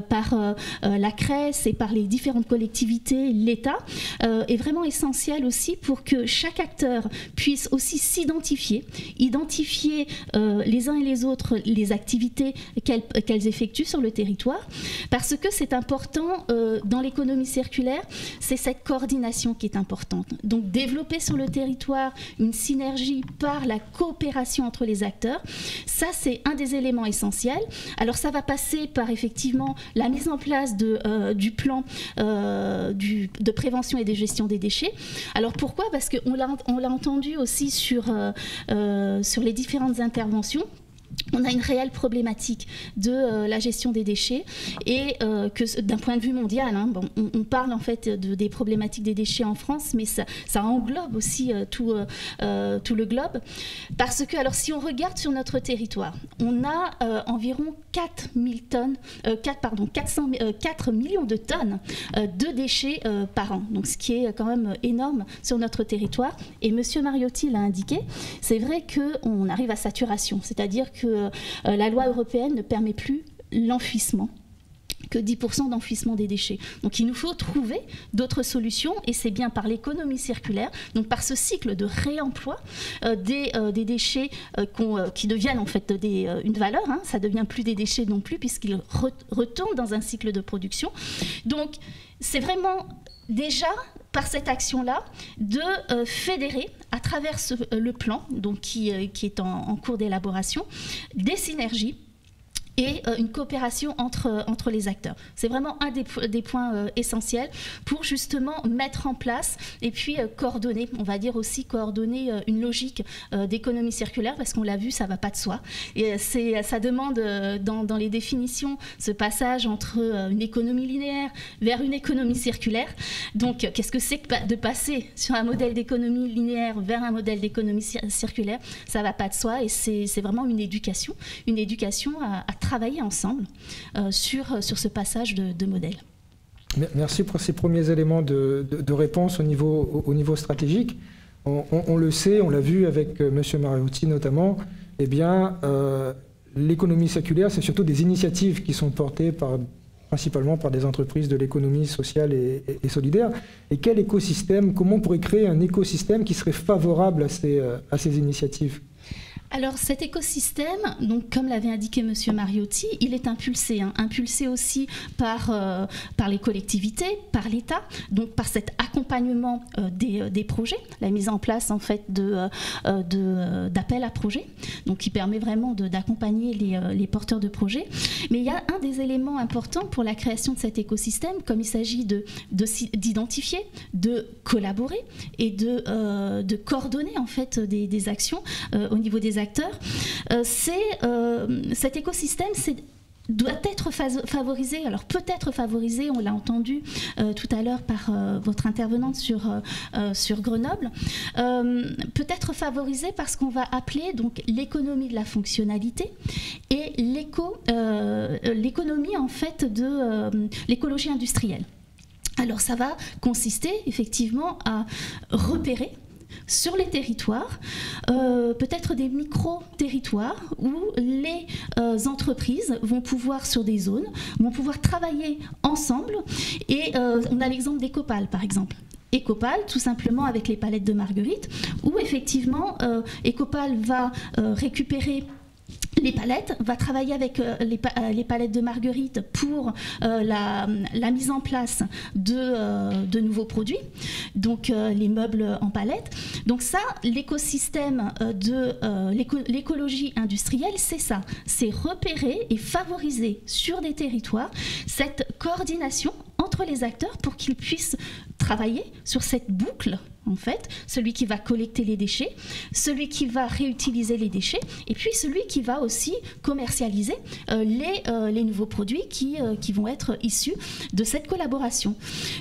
par la CRES et par les différentes collectivités, l'État, est vraiment essentiel aussi pour que chaque acteur puisse aussi s'identifier, identifier les uns et les autres les activités qu'elles effectuent sur le territoire, parce que c'est important dans l'économie circulaire, c'est cette coordination qui est importante. Donc développer sur le territoire une synergie par la coopération entre les acteurs, ça c'est un des éléments essentiels. Alors ça va passer par effectivement la mise en place du plan de prévention et de gestion des déchets. Alors pourquoi? Parce qu'on l'a entendu aussi sur les différentes interventions. On a une réelle problématique de la gestion des déchets et que d'un point de vue mondial, on parle en fait des problématiques des déchets en France, mais ça englobe aussi tout le globe. Parce que, alors si on regarde sur notre territoire, on a environ 4 millions de tonnes de déchets par an, donc ce qui est quand même énorme sur notre territoire. Et Monsieur Mariotti l'a indiqué, c'est vrai qu'on arrive à saturation, c'est-à-dire que la loi européenne ne permet plus l'enfouissement, que 10% d'enfouissement des déchets. Donc il nous faut trouver d'autres solutions et c'est bien par l'économie circulaire, donc par ce cycle de réemploi des déchets qui deviennent en fait une valeur, ça ne devient plus des déchets non plus puisqu'ils retournent dans un cycle de production. Donc c'est vraiment déjà par cette action-là de fédérer à travers le plan donc qui est en cours d'élaboration des synergies et une coopération entre les acteurs. C'est vraiment un des points essentiels pour justement mettre en place et puis coordonner, on va dire aussi coordonner une logique d'économie circulaire parce qu'on l'a vu, ça ne va pas de soi. Et ça demande dans les définitions ce passage entre une économie linéaire vers une économie circulaire. Donc qu'est-ce que c'est que de passer sur un modèle d'économie linéaire vers un modèle d'économie circulaire? Ça ne va pas de soi et c'est vraiment une éducation à travailler ensemble sur ce passage de modèle. Merci pour ces premiers éléments de réponse au niveau stratégique. On le sait, on l'a vu avec M. Mariotti notamment, eh bien, l'économie circulaire, c'est surtout des initiatives qui sont portées principalement par des entreprises de l'économie sociale et solidaire. Et quel écosystème, comment on pourrait créer un écosystème qui serait favorable à ces initiatives ? Alors cet écosystème, donc, comme l'avait indiqué M. Mariotti, il est impulsé aussi par les collectivités, par l'État, donc par cet accompagnement des projets, la mise en place en fait d'appels à projets, donc qui permet vraiment d'accompagner les porteurs de projets. Mais il y a un des éléments importants pour la création de cet écosystème, comme il s'agit d'identifier, de collaborer et de coordonner en fait des actions au niveau des acteurs, cet écosystème doit être favorisé, alors peut-être favorisé, on l'a entendu tout à l'heure par votre intervenante sur Grenoble, peut-être favorisé par ce qu'on va appeler donc l'économie de la fonctionnalité et l'économie en fait de l'écologie industrielle. Alors ça va consister effectivement à repérer sur les territoires, peut-être des micro-territoires où les entreprises vont pouvoir, sur des zones, vont pouvoir travailler ensemble. Et on a l'exemple d'Ecopal, par exemple. Ecopal, tout simplement avec les palettes de marguerite, où effectivement Ecopal va récupérer les palettes, va travailler avec les palettes de marguerite pour la mise en place de nouveaux produits, donc les meubles en palettes. Donc ça, l'écosystème de l'écologie industrielle, c'est ça, c'est repérer et favoriser sur des territoires cette coordination entre les acteurs pour qu'ils puissent travailler sur cette boucle, en fait, celui qui va collecter les déchets, celui qui va réutiliser les déchets, et puis celui qui va aussi commercialiser les nouveaux produits qui vont être issus de cette collaboration.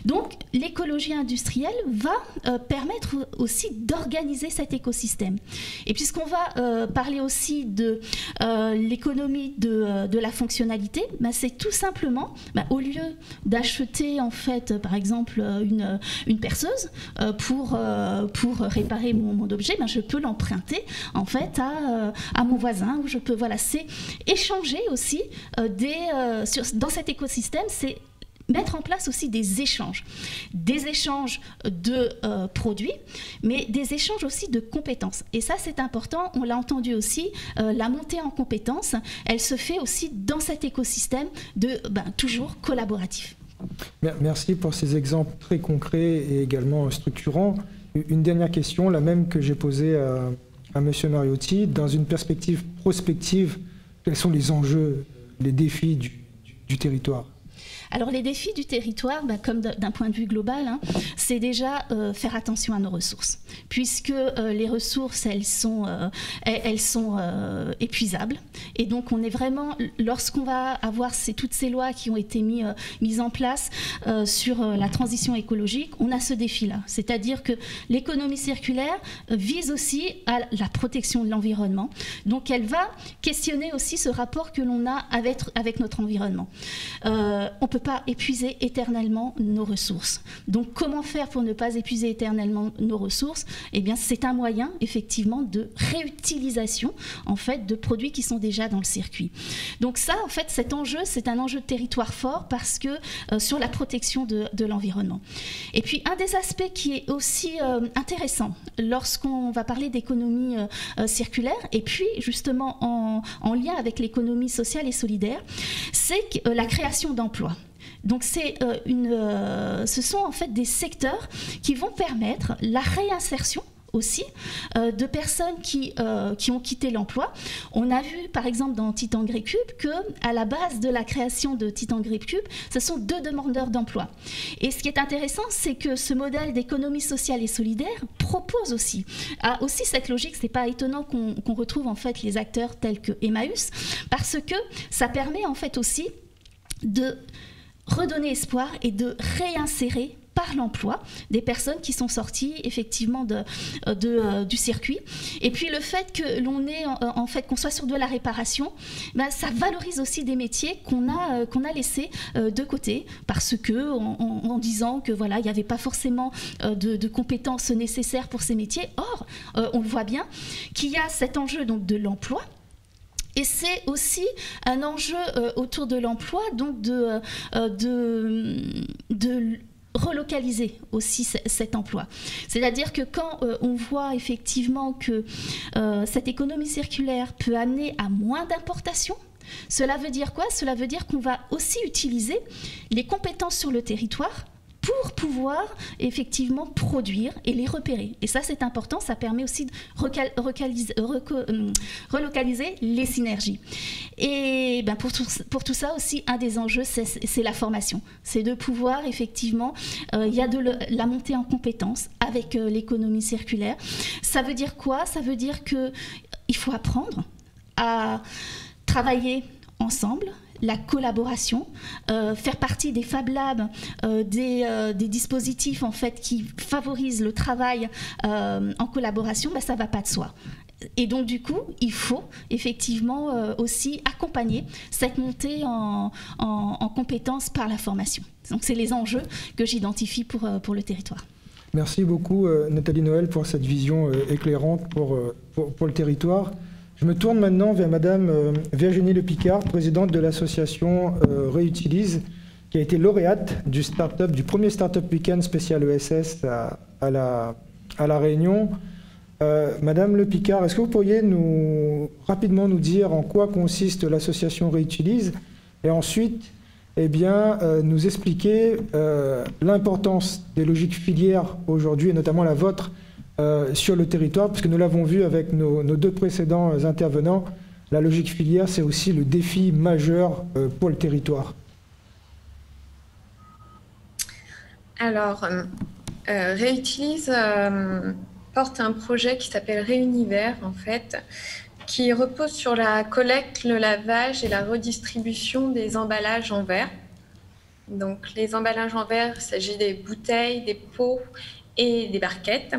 Donc, l'écologie industrielle va permettre aussi d'organiser cet écosystème. Et puisqu'on va parler aussi de l'économie de la fonctionnalité, ben, c'est tout simplement, ben, au lieu d'acheter, en fait, par exemple, une perceuse pour réparer mon objet, ben je peux l'emprunter en fait à mon voisin, ou je peux, voilà, c'est échanger aussi dans cet écosystème, c'est mettre en place aussi des échanges de produits, mais des échanges aussi de compétences. Et ça, c'est important, on l'a entendu aussi, la montée en compétences, elle se fait aussi dans cet écosystème toujours collaboratif. Merci pour ces exemples très concrets et également structurants. Une dernière question, la même que j'ai posée à M. Mariotti. Dans une perspective prospective, quels sont les enjeux, les défis du territoire ? Alors les défis du territoire, comme d'un point de vue global, hein, c'est déjà faire attention à nos ressources, puisque les ressources, elles sont épuisables. Et donc on est vraiment, lorsqu'on va avoir toutes ces lois qui ont été mises en place sur la transition écologique, on a ce défi-là. C'est-à-dire que l'économie circulaire vise aussi à la protection de l'environnement. Donc elle va questionner aussi ce rapport que l'on a avec notre environnement. On peut pas épuiser éternellement nos ressources. Donc comment faire pour ne pas épuiser éternellement nos ressources? Eh bien c'est un moyen effectivement de réutilisation en fait de produits qui sont déjà dans le circuit. Donc ça en fait cet enjeu, c'est un enjeu de territoire fort parce que sur la protection de l'environnement. Et puis un des aspects qui est aussi intéressant lorsqu'on va parler d'économie circulaire et puis justement en lien avec l'économie sociale et solidaire, c'est la création d'emplois. Donc ce sont en fait des secteurs qui vont permettre la réinsertion aussi de personnes qui ont quitté l'emploi. On a vu par exemple dans Titan Grey Cube qu'à la base de la création de Titan Grey Cube, ce sont 2 demandeurs d'emploi. Et ce qui est intéressant, c'est que ce modèle d'économie sociale et solidaire propose aussi, a aussi cette logique. C'est pas étonnant qu'on retrouve en fait les acteurs tels que Emmaüs, parce que ça permet en fait aussi de redonner espoir et de réinsérer par l'emploi des personnes qui sont sorties effectivement du circuit. Et puis le fait que l'on ait en fait qu'on soit sur de la réparation, ça valorise aussi des métiers qu'on a laissés de côté parce que en disant que voilà il n'y avait pas forcément de compétences nécessaires pour ces métiers. Or on le voit bien qu'il y a cet enjeu donc de l'emploi. Et c'est aussi un enjeu autour de l'emploi, donc de relocaliser aussi cet emploi. C'est-à-dire que quand on voit effectivement que cette économie circulaire peut amener à moins d'importations, cela veut dire quoi? Cela veut dire qu'on va aussi utiliser les compétences sur le territoire pour pouvoir effectivement produire et les repérer. Et ça, c'est important, ça permet aussi de relocaliser les synergies. Et pour tout ça aussi, un des enjeux, c'est la formation. C'est de pouvoir effectivement, il y a de la montée en compétences avec l'économie circulaire. Ça veut dire quoi? Ça veut dire qu'il faut apprendre à travailler ensemble, la collaboration, faire partie des Fab Labs, des dispositifs en fait qui favorisent le travail en collaboration, ça ne va pas de soi. Et donc du coup, il faut effectivement aussi accompagner cette montée en compétences par la formation. Donc c'est les enjeux que j'identifie pour le territoire. Merci beaucoup Nathalie Noël pour cette vision éclairante pour le territoire. Je me tourne maintenant vers Madame Virginie Le Picard, présidente de l'association Réutilise, qui a été lauréate du premier Startup Weekend spécial ESS à La Réunion. Madame Le Picard, est-ce que vous pourriez rapidement nous dire en quoi consiste l'association Réutilise et ensuite nous expliquer l'importance des logiques filières aujourd'hui, et notamment la vôtre, sur le territoire, puisque nous l'avons vu avec nos deux précédents intervenants, la logique filière, c'est aussi le défi majeur pour le territoire. Alors, Réutilise porte un projet qui s'appelle Réunivers, en fait, qui repose sur la collecte, le lavage et la redistribution des emballages en verre. Donc, les emballages en verre, il s'agit des bouteilles, des pots et des barquettes.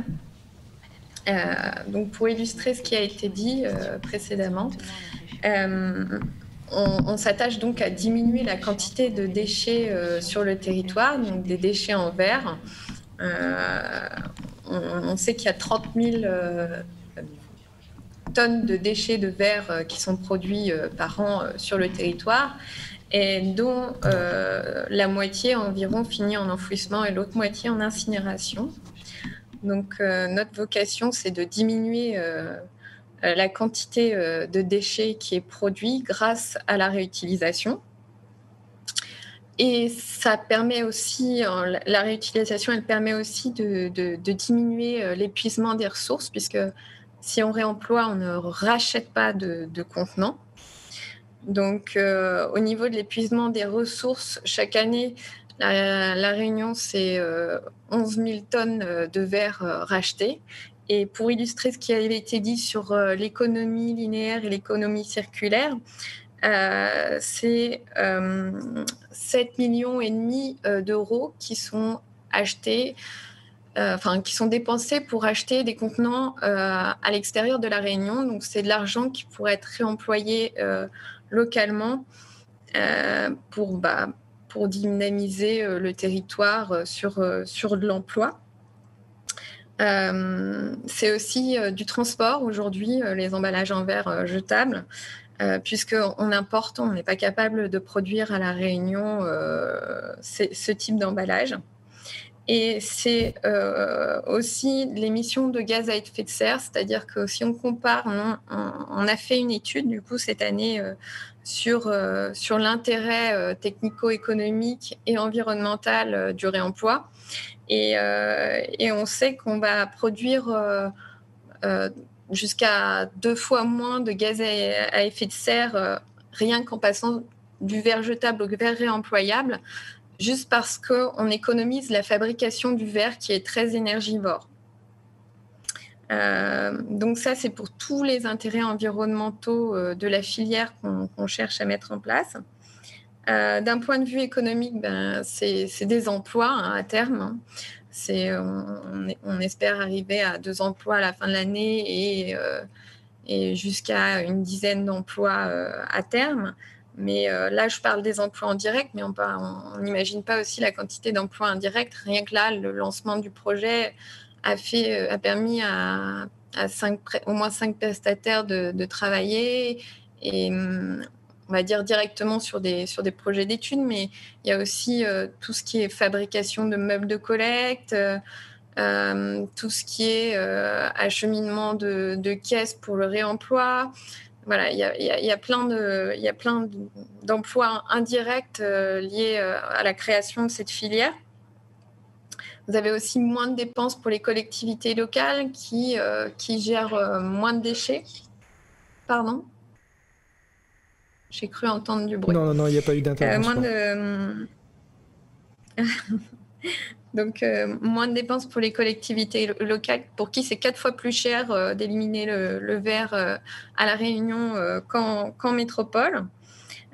Donc, pour illustrer ce qui a été dit précédemment, on s'attache donc à diminuer la quantité de déchets sur le territoire, donc des déchets en verre. On sait qu'il y a 30 000 tonnes de déchets de verre qui sont produits par an sur le territoire, et dont la moitié environ finit en enfouissement et l'autre moitié en incinération. Donc notre vocation, c'est de diminuer la quantité de déchets qui est produit grâce à la réutilisation. Et ça permet aussi, la réutilisation, elle permet aussi de diminuer l'épuisement des ressources, puisque si on réemploie, on ne rachète pas de contenants. Donc, au niveau de l'épuisement des ressources, chaque année, la Réunion, c'est 11 000 tonnes de verre rachetés. Et pour illustrer ce qui avait été dit sur l'économie linéaire et l'économie circulaire, c'est 7,5 millions d'euros qui sont achetés, qui sont dépensés pour acheter des contenants à l'extérieur de la Réunion. Donc, c'est de l'argent qui pourrait être réemployé localement pour dynamiser le territoire sur de l'emploi. C'est aussi du transport aujourd'hui, les emballages en verre jetables, puisqu'on importe, on n'est pas capable de produire à La Réunion ce type d'emballage. Et c'est aussi l'émission de gaz à effet de serre, c'est-à-dire que si on compare, on a fait une étude du coup cette année sur l'intérêt technico-économique et environnemental du réemploi. Et on sait qu'on va produire jusqu'à 2 fois moins de gaz à effet de serre rien qu'en passant du verre jetable au verre réemployable, juste parce qu'on économise la fabrication du verre qui est très énergivore. Donc ça, c'est pour tous les intérêts environnementaux de la filière qu'on cherche à mettre en place. D'un point de vue économique, c'est des emplois à terme. On espère arriver à 2 emplois à la fin de l'année et jusqu'à une dizaine d'emplois à terme. Mais là, je parle des emplois en direct, mais on n'imagine pas aussi la quantité d'emplois indirects. Rien que là, le lancement du projet a permis à au moins 5 prestataires de travailler, et on va dire directement sur des projets d'études, mais il y a aussi tout ce qui est fabrication de meubles de collecte, tout ce qui est acheminement de caisses pour le réemploi. Voilà, il y a plein d'emplois indirects liés à la création de cette filière. Vous avez aussi moins de dépenses pour les collectivités locales qui gèrent moins de déchets. Pardon ? J'ai cru entendre du bruit. Non, il n'y a pas eu d'intervention. Donc, moins de dépenses pour les collectivités locales, pour qui c'est 4 fois plus cher d'éliminer le verre à La Réunion qu'en métropole.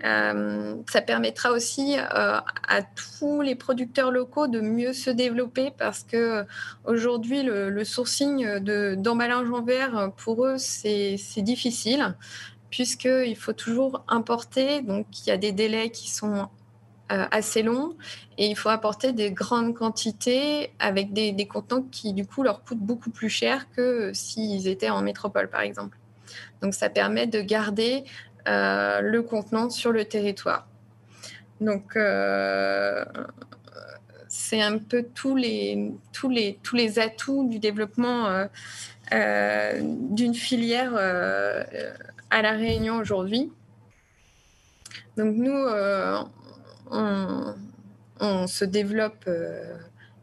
Ça permettra aussi à tous les producteurs locaux de mieux se développer, parce que aujourd'hui le sourcing d'emballage en verre, pour eux, c'est difficile, puisqu'il faut toujours importer. Donc, il y a des délais qui sont assez longs, et il faut apporter des grandes quantités avec des contenants qui, du coup, leur coûtent beaucoup plus cher que s'ils étaient en métropole, par exemple. Donc, ça permet de garder le contenant sur le territoire. Donc, c'est un peu tous les atouts du développement d'une filière à La Réunion aujourd'hui. Donc nous, on se développe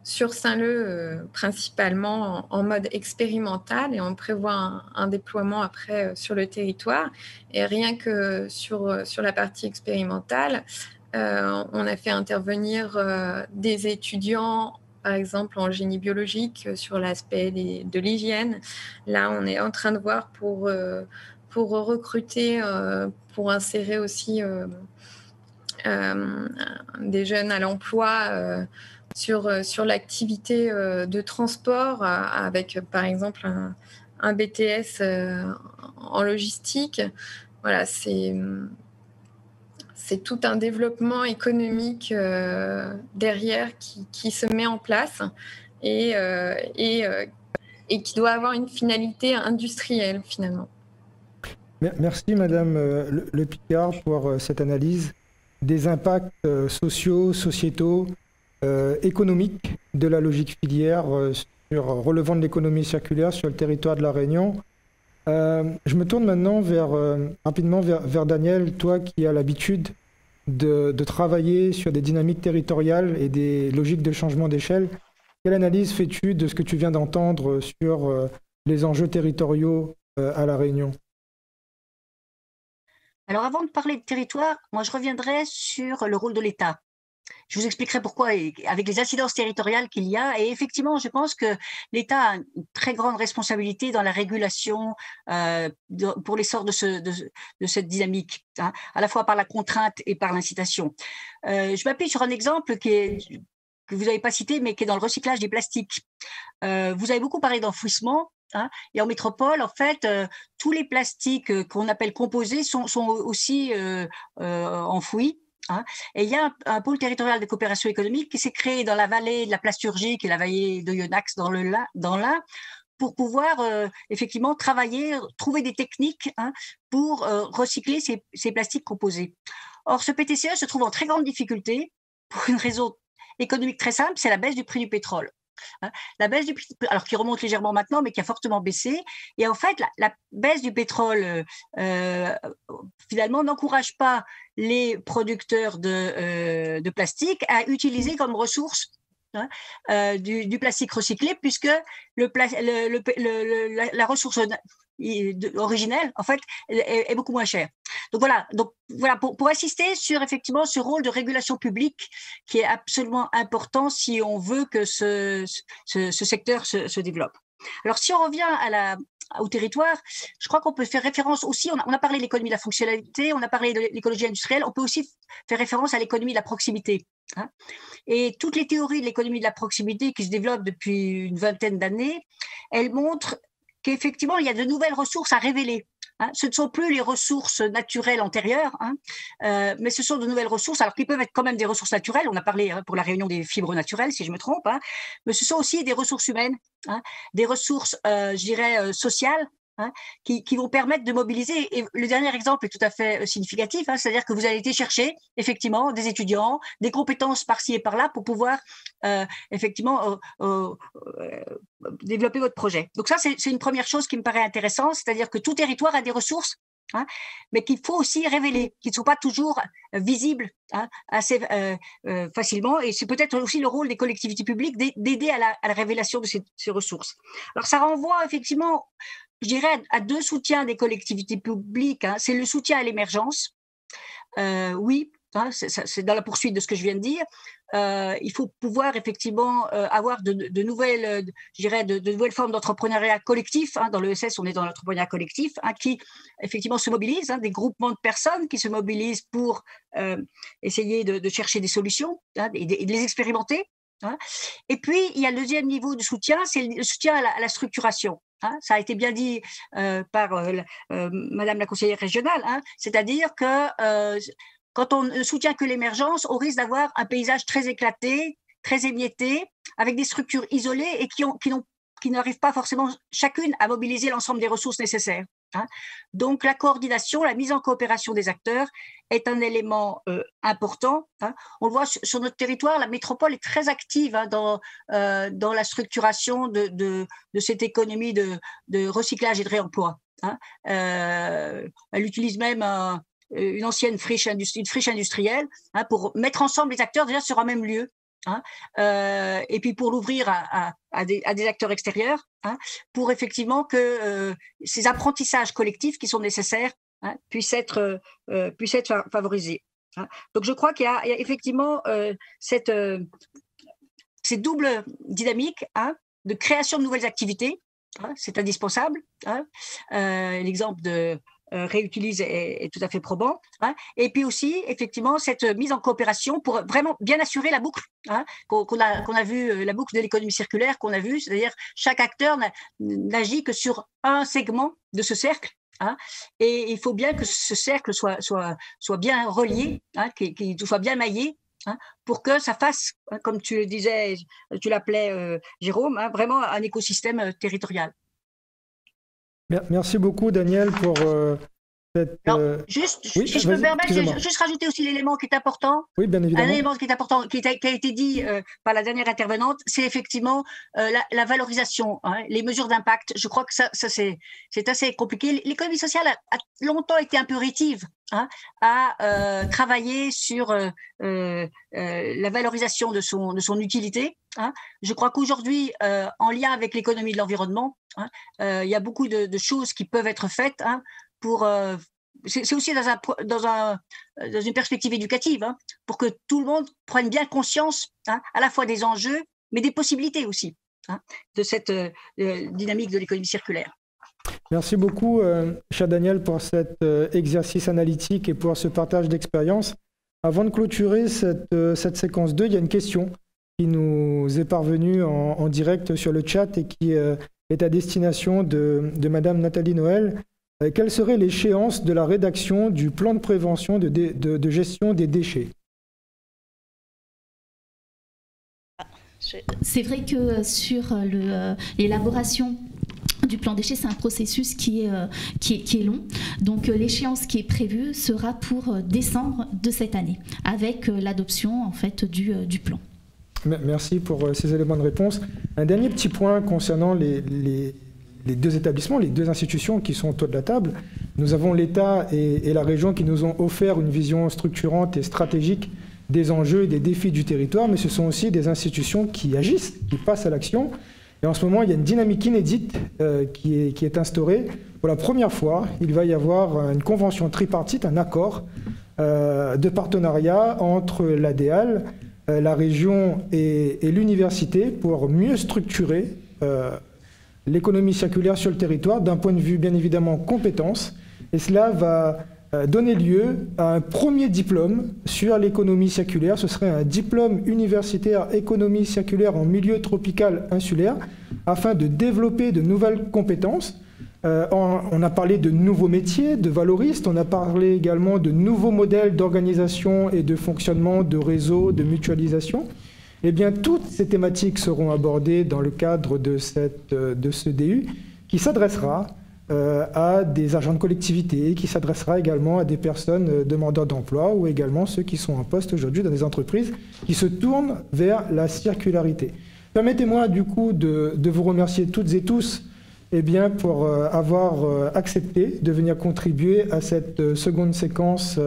sur Saint-Leu principalement en mode expérimental et on prévoit un déploiement après sur le territoire. Et rien que sur la partie expérimentale, on a fait intervenir des étudiants, par exemple en génie biologique, sur l'aspect de l'hygiène. Là, on est en train de voir pour recruter, pour insérer aussi des jeunes à l'emploi sur l'activité de transport avec, par exemple, un BTS en logistique. Voilà, c'est tout un développement économique derrière qui se met en place et qui doit avoir une finalité industrielle, finalement. Merci Madame Le Picard pour cette analyse des impacts sociaux, sociétaux, économiques de la logique filière relevant de l'économie circulaire sur le territoire de La Réunion. Je me tourne maintenant rapidement vers Daniel, toi qui as l'habitude de travailler sur des dynamiques territoriales et des logiques de changement d'échelle. Quelle analyse fais-tu de ce que tu viens d'entendre sur les enjeux territoriaux à La Réunion ? Alors avant de parler de territoire, moi je reviendrai sur le rôle de l'État. Je vous expliquerai pourquoi, avec les incidences territoriales qu'il y a. Et effectivement, je pense que l'État a une très grande responsabilité dans la régulation pour l'essor de cette dynamique, hein, à la fois par la contrainte et par l'incitation. Je m'appuie sur un exemple que vous n'avez pas cité, mais qui est dans le recyclage des plastiques. Vous avez beaucoup parlé d'enfouissement. Hein, et en métropole, en fait, tous les plastiques qu'on appelle composés sont aussi enfouis. Hein, et il y a un pôle territorial de coopération économique qui s'est créé dans la vallée de la Plasturgique et la vallée de Yonax dans l'Ain pour pouvoir effectivement travailler, trouver des techniques pour recycler ces plastiques composés. Or, ce PTCE se trouve en très grande difficulté pour une raison économique très simple, c'est la baisse du prix du pétrole. La baisse du prix, alors qui remonte légèrement maintenant, mais qui a fortement baissé. Et en fait, la baisse du pétrole, finalement, n'encourage pas les producteurs de plastique à utiliser comme ressource du plastique recyclé, puisque la ressource originelle, en fait, est beaucoup moins chère. Donc voilà, pour insister sur effectivement ce rôle de régulation publique qui est absolument important si on veut que ce secteur se développe. Alors si on revient au territoire, je crois qu'on peut faire référence aussi, on a parlé de l'économie de la fonctionnalité, on a parlé de l'écologie industrielle, on peut aussi faire référence à l'économie de la proximité. Hein. Et toutes les théories de l'économie de la proximité qui se développent depuis une vingtaine d'années, elles montrent qu'effectivement, il y a de nouvelles ressources à révéler. Hein. Ce ne sont plus les ressources naturelles antérieures, mais ce sont de nouvelles ressources, alors qui peuvent être quand même des ressources naturelles. On a parlé pour La Réunion des fibres naturelles, si je me trompe, mais ce sont aussi des ressources humaines, des ressources, je dirais, sociales, qui vont permettre de mobiliser. Et le dernier exemple est tout à fait significatif, c'est-à-dire que vous allez été chercher effectivement des étudiants, des compétences par-ci et par-là pour pouvoir effectivement développer votre projet. Donc ça, c'est une première chose qui me paraît intéressante, c'est-à-dire que tout territoire a des ressources, mais qu'il faut aussi révéler, qui ne sont pas toujours visibles assez facilement. Et c'est peut-être aussi le rôle des collectivités publiques d'aider à la révélation de ces ressources. Alors ça renvoie effectivement, je dirais, à deux soutiens des collectivités publiques. C'est le soutien à l'émergence. Oui, c'est dans la poursuite de ce que je viens de dire. Il faut pouvoir effectivement avoir de nouvelles, je dirais, de nouvelles formes d'entrepreneuriat collectif. Dans l'ESS, on est dans l'entrepreneuriat collectif, qui effectivement se mobilisent, des groupements de personnes qui se mobilisent pour essayer de chercher des solutions et de les expérimenter. Et puis, il y a le deuxième niveau de soutien, c'est le soutien à la structuration. Ça a été bien dit par Madame la conseillère régionale, c'est-à-dire que quand on ne soutient que l'émergence, on risque d'avoir un paysage très éclaté, très émietté, avec des structures isolées et qui n'arrivent pas forcément chacune à mobiliser l'ensemble des ressources nécessaires. Hein. Donc la coordination, la mise en coopération des acteurs est un élément important. Hein. On le voit sur notre territoire, la métropole est très active hein, dans la structuration de cette économie de recyclage et de réemploi. Hein. Elle utilise même une ancienne friche industrielle hein, pour mettre ensemble les acteurs déjà sur un même lieu. Hein, et puis pour l'ouvrir à des acteurs extérieurs, hein, pour effectivement que ces apprentissages collectifs qui sont nécessaires hein, puissent être favorisés. Hein. Donc je crois qu'il y a effectivement cette double dynamique hein, de création de nouvelles activités, hein, c'est indispensable. Hein. L'exemple de réutilise est tout à fait probant. Hein. Et puis aussi, effectivement, cette mise en coopération pour vraiment bien assurer la boucle hein, qu'on a vu, la boucle de l'économie circulaire qu'on a vue, c'est-à-dire chaque acteur n'agit que sur un segment de ce cercle. Hein, et il faut bien que ce cercle soit bien relié, hein, qu'il soit bien maillé, hein, pour que ça fasse, hein, comme tu le disais, tu l'appelais Jérôme, hein, vraiment un écosystème territorial. Merci beaucoup, Daniel, pour cette... Juste, si je peux me permettre, juste rajouter aussi l'élément qui est important. Oui, bien évidemment. Un élément qui est important, qui a été dit par la dernière intervenante, c'est effectivement la valorisation, hein, les mesures d'impact. Je crois que ça c'est assez compliqué. L'économie sociale a longtemps été un peu rétive hein, à travailler sur la valorisation de son utilité. Hein. Je crois qu'aujourd'hui, en lien avec l'économie de l'environnement, hein, il y a beaucoup de choses qui peuvent être faites hein, pour... c'est aussi dans une perspective éducative, hein, pour que tout le monde prenne bien conscience hein, à la fois des enjeux, mais des possibilités aussi hein, de cette dynamique de l'économie circulaire. Merci beaucoup, cher Daniel, pour cet exercice analytique et pour ce partage d'expérience. Avant de clôturer cette séquence 2, il y a une question qui nous est parvenue en direct sur le chat et qui est à destination de Madame Nathalie Noël. Quelle serait l'échéance de la rédaction du plan de prévention de gestion des déchets? C'est vrai que sur l'élaboration du plan déchets, c'est un processus qui est long. Donc l'échéance qui est prévue sera pour décembre de cette année, avec l'adoption en fait du plan. Merci pour ces éléments de réponse. Un dernier petit point concernant les deux établissements, les deux institutions qui sont autour de la table. Nous avons l'État et la région qui nous ont offert une vision structurante et stratégique des enjeux et des défis du territoire, mais ce sont aussi des institutions qui agissent, qui passent à l'action. Et en ce moment, il y a une dynamique inédite qui est instaurée. Pour la première fois, il va y avoir une convention tripartite, un accord de partenariat entre l'ADEAL, la région et l'université pour mieux structurer l'économie circulaire sur le territoire d'un point de vue bien évidemment compétences. Et cela va donner lieu à un premier diplôme sur l'économie circulaire. Ce serait un diplôme universitaire économie circulaire en milieu tropical insulaire afin de développer de nouvelles compétences. On a parlé de nouveaux métiers, de valoristes, on a parlé également de nouveaux modèles d'organisation et de fonctionnement de réseaux, de mutualisation. Eh bien, toutes ces thématiques seront abordées dans le cadre de ce DU qui s'adressera à des agents de collectivité, qui s'adressera également à des personnes demandeurs d'emploi ou également ceux qui sont en poste aujourd'hui dans des entreprises qui se tournent vers la circularité. Permettez-moi du coup de vous remercier toutes et tous pour avoir accepté de venir contribuer à cette seconde séquence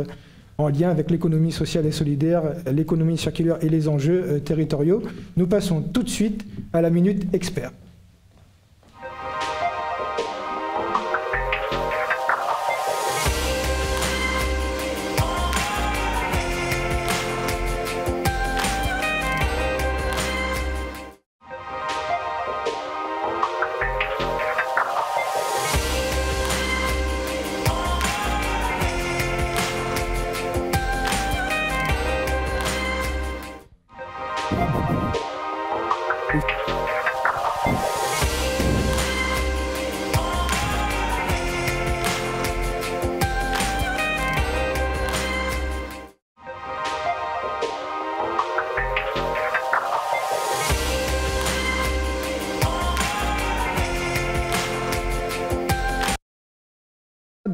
en lien avec l'économie sociale et solidaire, l'économie circulaire et les enjeux territoriaux. Nous passons tout de suite à la Minute Expert.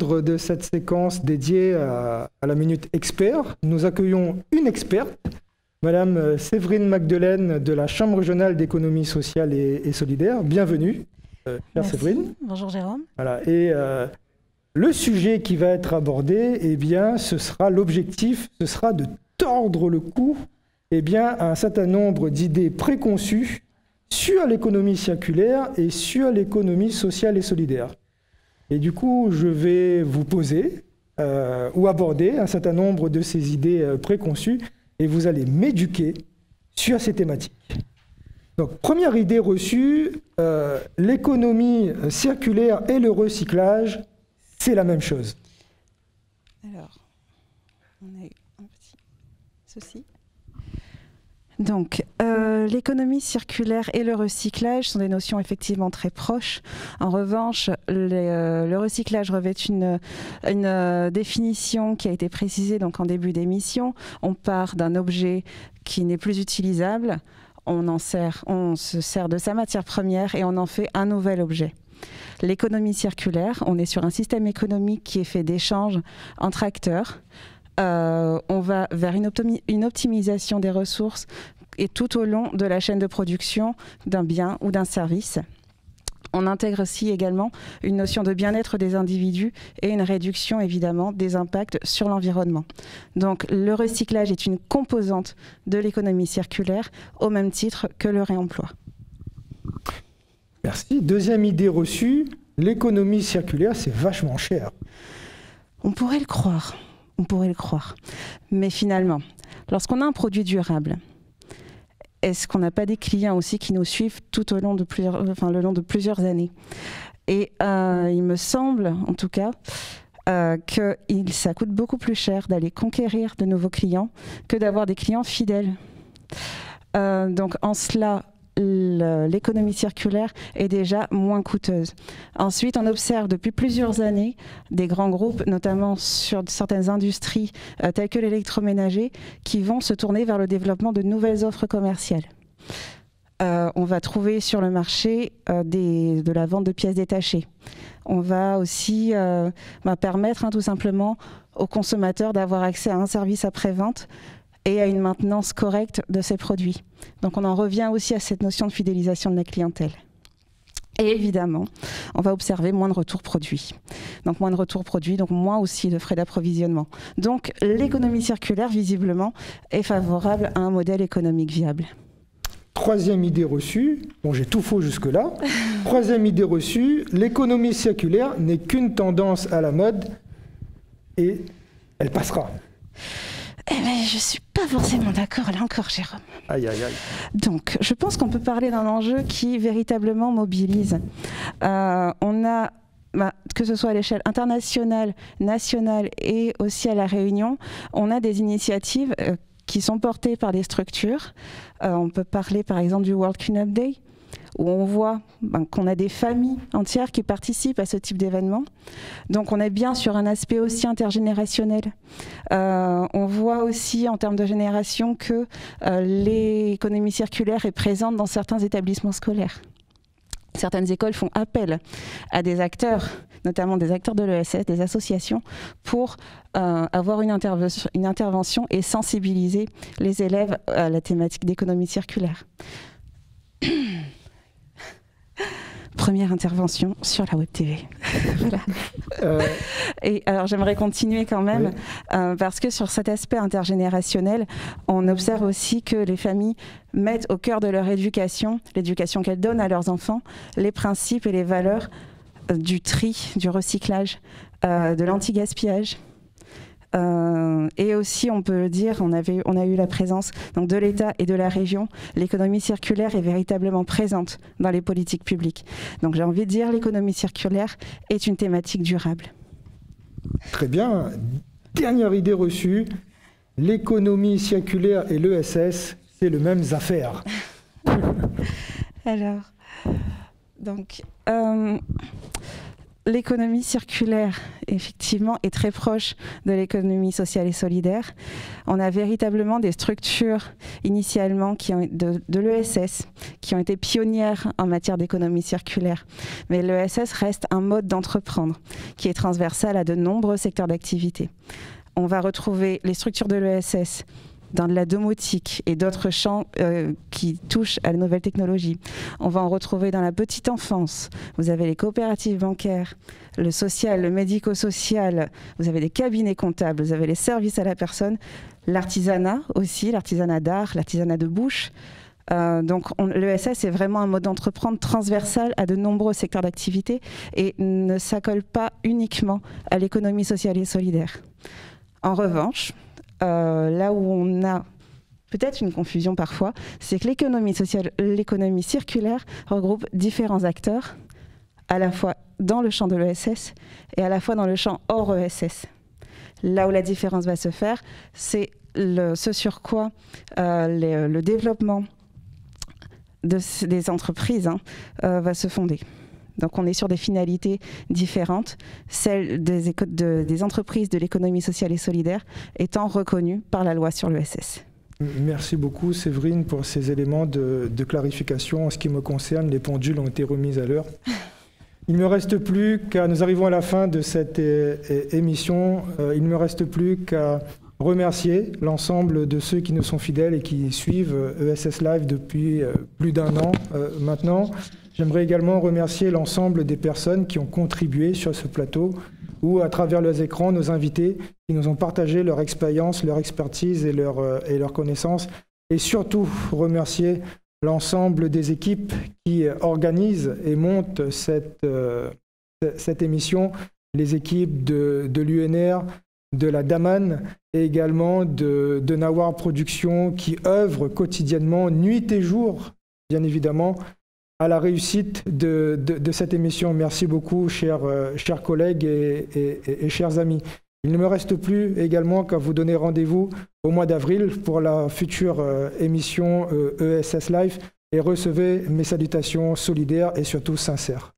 cadre de cette séquence dédiée à la Minute Expert, nous accueillons une experte, Madame Séverine Magdelaine de la Chambre régionale d'économie sociale et solidaire. Bienvenue, chère Séverine. Bonjour Jérôme. Voilà. Et le sujet qui va être abordé, eh bien, l'objectif, ce sera de tordre le cou à un certain nombre d'idées préconçues sur l'économie circulaire et sur l'économie sociale et solidaire. Et du coup, je vais vous poser ou aborder un certain nombre de ces idées préconçues et vous allez m'éduquer sur ces thématiques. Donc, première idée reçue, l'économie circulaire et le recyclage, c'est la même chose. Alors, on a eu un petit souci. Donc, l'économie circulaire et le recyclage sont des notions effectivement très proches. En revanche, le recyclage revêt une définition qui a été précisée donc, en début d'émission. On part d'un objet qui n'est plus utilisable, on se sert de sa matière première et on en fait un nouvel objet. L'économie circulaire, on est sur un système économique qui est fait d'échanges entre acteurs. On va vers une optimisation des ressources et tout au long de la chaîne de production d'un bien ou d'un service. On intègre aussi également une notion de bien-être des individus et une réduction évidemment des impacts sur l'environnement. Donc le recyclage est une composante de l'économie circulaire au même titre que le réemploi. Merci. Deuxième idée reçue, l'économie circulaire, c'est vachement cher. On pourrait le croire. On pourrait le croire. Mais finalement, lorsqu'on a un produit durable, est-ce qu'on n'a pas des clients aussi qui nous suivent tout au long de le long de plusieurs années? Et il me semble, en tout cas, que ça coûte beaucoup plus cher d'aller conquérir de nouveaux clients que d'avoir des clients fidèles. Donc en cela, l'économie circulaire est déjà moins coûteuse. Ensuite, on observe depuis plusieurs années des grands groupes, notamment sur certaines industries telles que l'électroménager, qui vont se tourner vers le développement de nouvelles offres commerciales. On va trouver sur le marché de la vente de pièces détachées. On va aussi permettre tout simplement aux consommateurs d'avoir accès à un service après-vente et à une maintenance correcte de ces produits. Donc on en revient aussi à cette notion de fidélisation de la clientèle. Et évidemment, on va observer moins de retours produits. Donc moins de retours produits, donc moins aussi de frais d'approvisionnement. Donc l'économie circulaire, visiblement, est favorable à un modèle économique viable. Troisième idée reçue, bon j'ai tout faux jusque-là. Troisième idée reçue, l'économie circulaire n'est qu'une tendance à la mode et elle passera. Eh bien, je ne suis pas forcément d'accord là encore, Jérôme. Aïe, aïe, aïe. Donc, je pense qu'on peut parler d'un enjeu qui véritablement mobilise. On a, que ce soit à l'échelle internationale, nationale et aussi à La Réunion, on a des initiatives qui sont portées par des structures. On peut parler par exemple du World Cleanup Day, où on voit qu'on a des familles entières qui participent à ce type d'événement. Donc on est bien sur un aspect aussi intergénérationnel. On voit aussi en termes de génération que l'économie circulaire est présente dans certains établissements scolaires. Certaines écoles font appel à des acteurs, notamment des acteurs de l'ESS, des associations, pour avoir une intervention et sensibiliser les élèves à la thématique d'économie circulaire. Première intervention sur la Web TV. Voilà. Et alors j'aimerais continuer quand même, parce que sur cet aspect intergénérationnel, on observe aussi que les familles mettent au cœur de leur éducation, l'éducation qu'elles donnent à leurs enfants, les principes et les valeurs du tri, du recyclage, de l'anti-gaspillage. Et aussi, on peut le dire, on a eu la présence donc, de l'État et de la région. L'économie circulaire est véritablement présente dans les politiques publiques. Donc j'ai envie de dire, l'économie circulaire est une thématique durable. Très bien. Dernière idée reçue, l'économie circulaire et l'ESS, c'est les mêmes affaires. Alors, donc... l'économie circulaire, effectivement, est très proche de l'économie sociale et solidaire. On a véritablement des structures, initialement, de l'ESS, qui ont été pionnières en matière d'économie circulaire. Mais l'ESS reste un mode d'entreprendre, qui est transversal à de nombreux secteurs d'activité. On va retrouver les structures de l'ESS dans de la domotique et d'autres champs qui touchent à la nouvelle technologie. On va en retrouver dans la petite enfance. Vous avez les coopératives bancaires, le social, le médico-social, vous avez des cabinets comptables, vous avez les services à la personne, l'artisanat aussi, l'artisanat d'art, l'artisanat de bouche. Donc l'ESS est vraiment un mode d'entreprendre transversal à de nombreux secteurs d'activité et ne s'accole pas uniquement à l'économie sociale et solidaire. En revanche, là où on a peut-être une confusion parfois, c'est que l'économie sociale, l'économie circulaire regroupe différents acteurs, à la fois dans le champ de l'ESS et à la fois dans le champ hors ESS. Là où la différence va se faire, c'est ce sur quoi le développement des entreprises va se fonder. Donc on est sur des finalités différentes, celles des entreprises de l'économie sociale et solidaire étant reconnues par la loi sur l'ESS. Merci beaucoup Séverine pour ces éléments de clarification. En ce qui me concerne, les pendules ont été remises à l'heure. Il ne me reste plus qu'à, nous arrivons à la fin de cette émission, il ne me reste plus qu'à remercier l'ensemble de ceux qui nous sont fidèles et qui suivent ESS Live depuis plus d'1 an maintenant. J'aimerais également remercier l'ensemble des personnes qui ont contribué sur ce plateau ou à travers leurs écrans, nos invités qui nous ont partagé leur expérience, leur expertise et leurs connaissances. Et surtout remercier l'ensemble des équipes qui organisent et montent cette émission, les équipes de l'UNR, de la DAMAN et également de Nawar Productions qui œuvrent quotidiennement, nuit et jour, bien évidemment, à la réussite de cette émission. Merci beaucoup, chers collègues et chers amis. Il ne me reste plus également qu'à vous donner rendez-vous au mois d'avril pour la future émission ESS Live et recevez mes salutations solidaires et surtout sincères.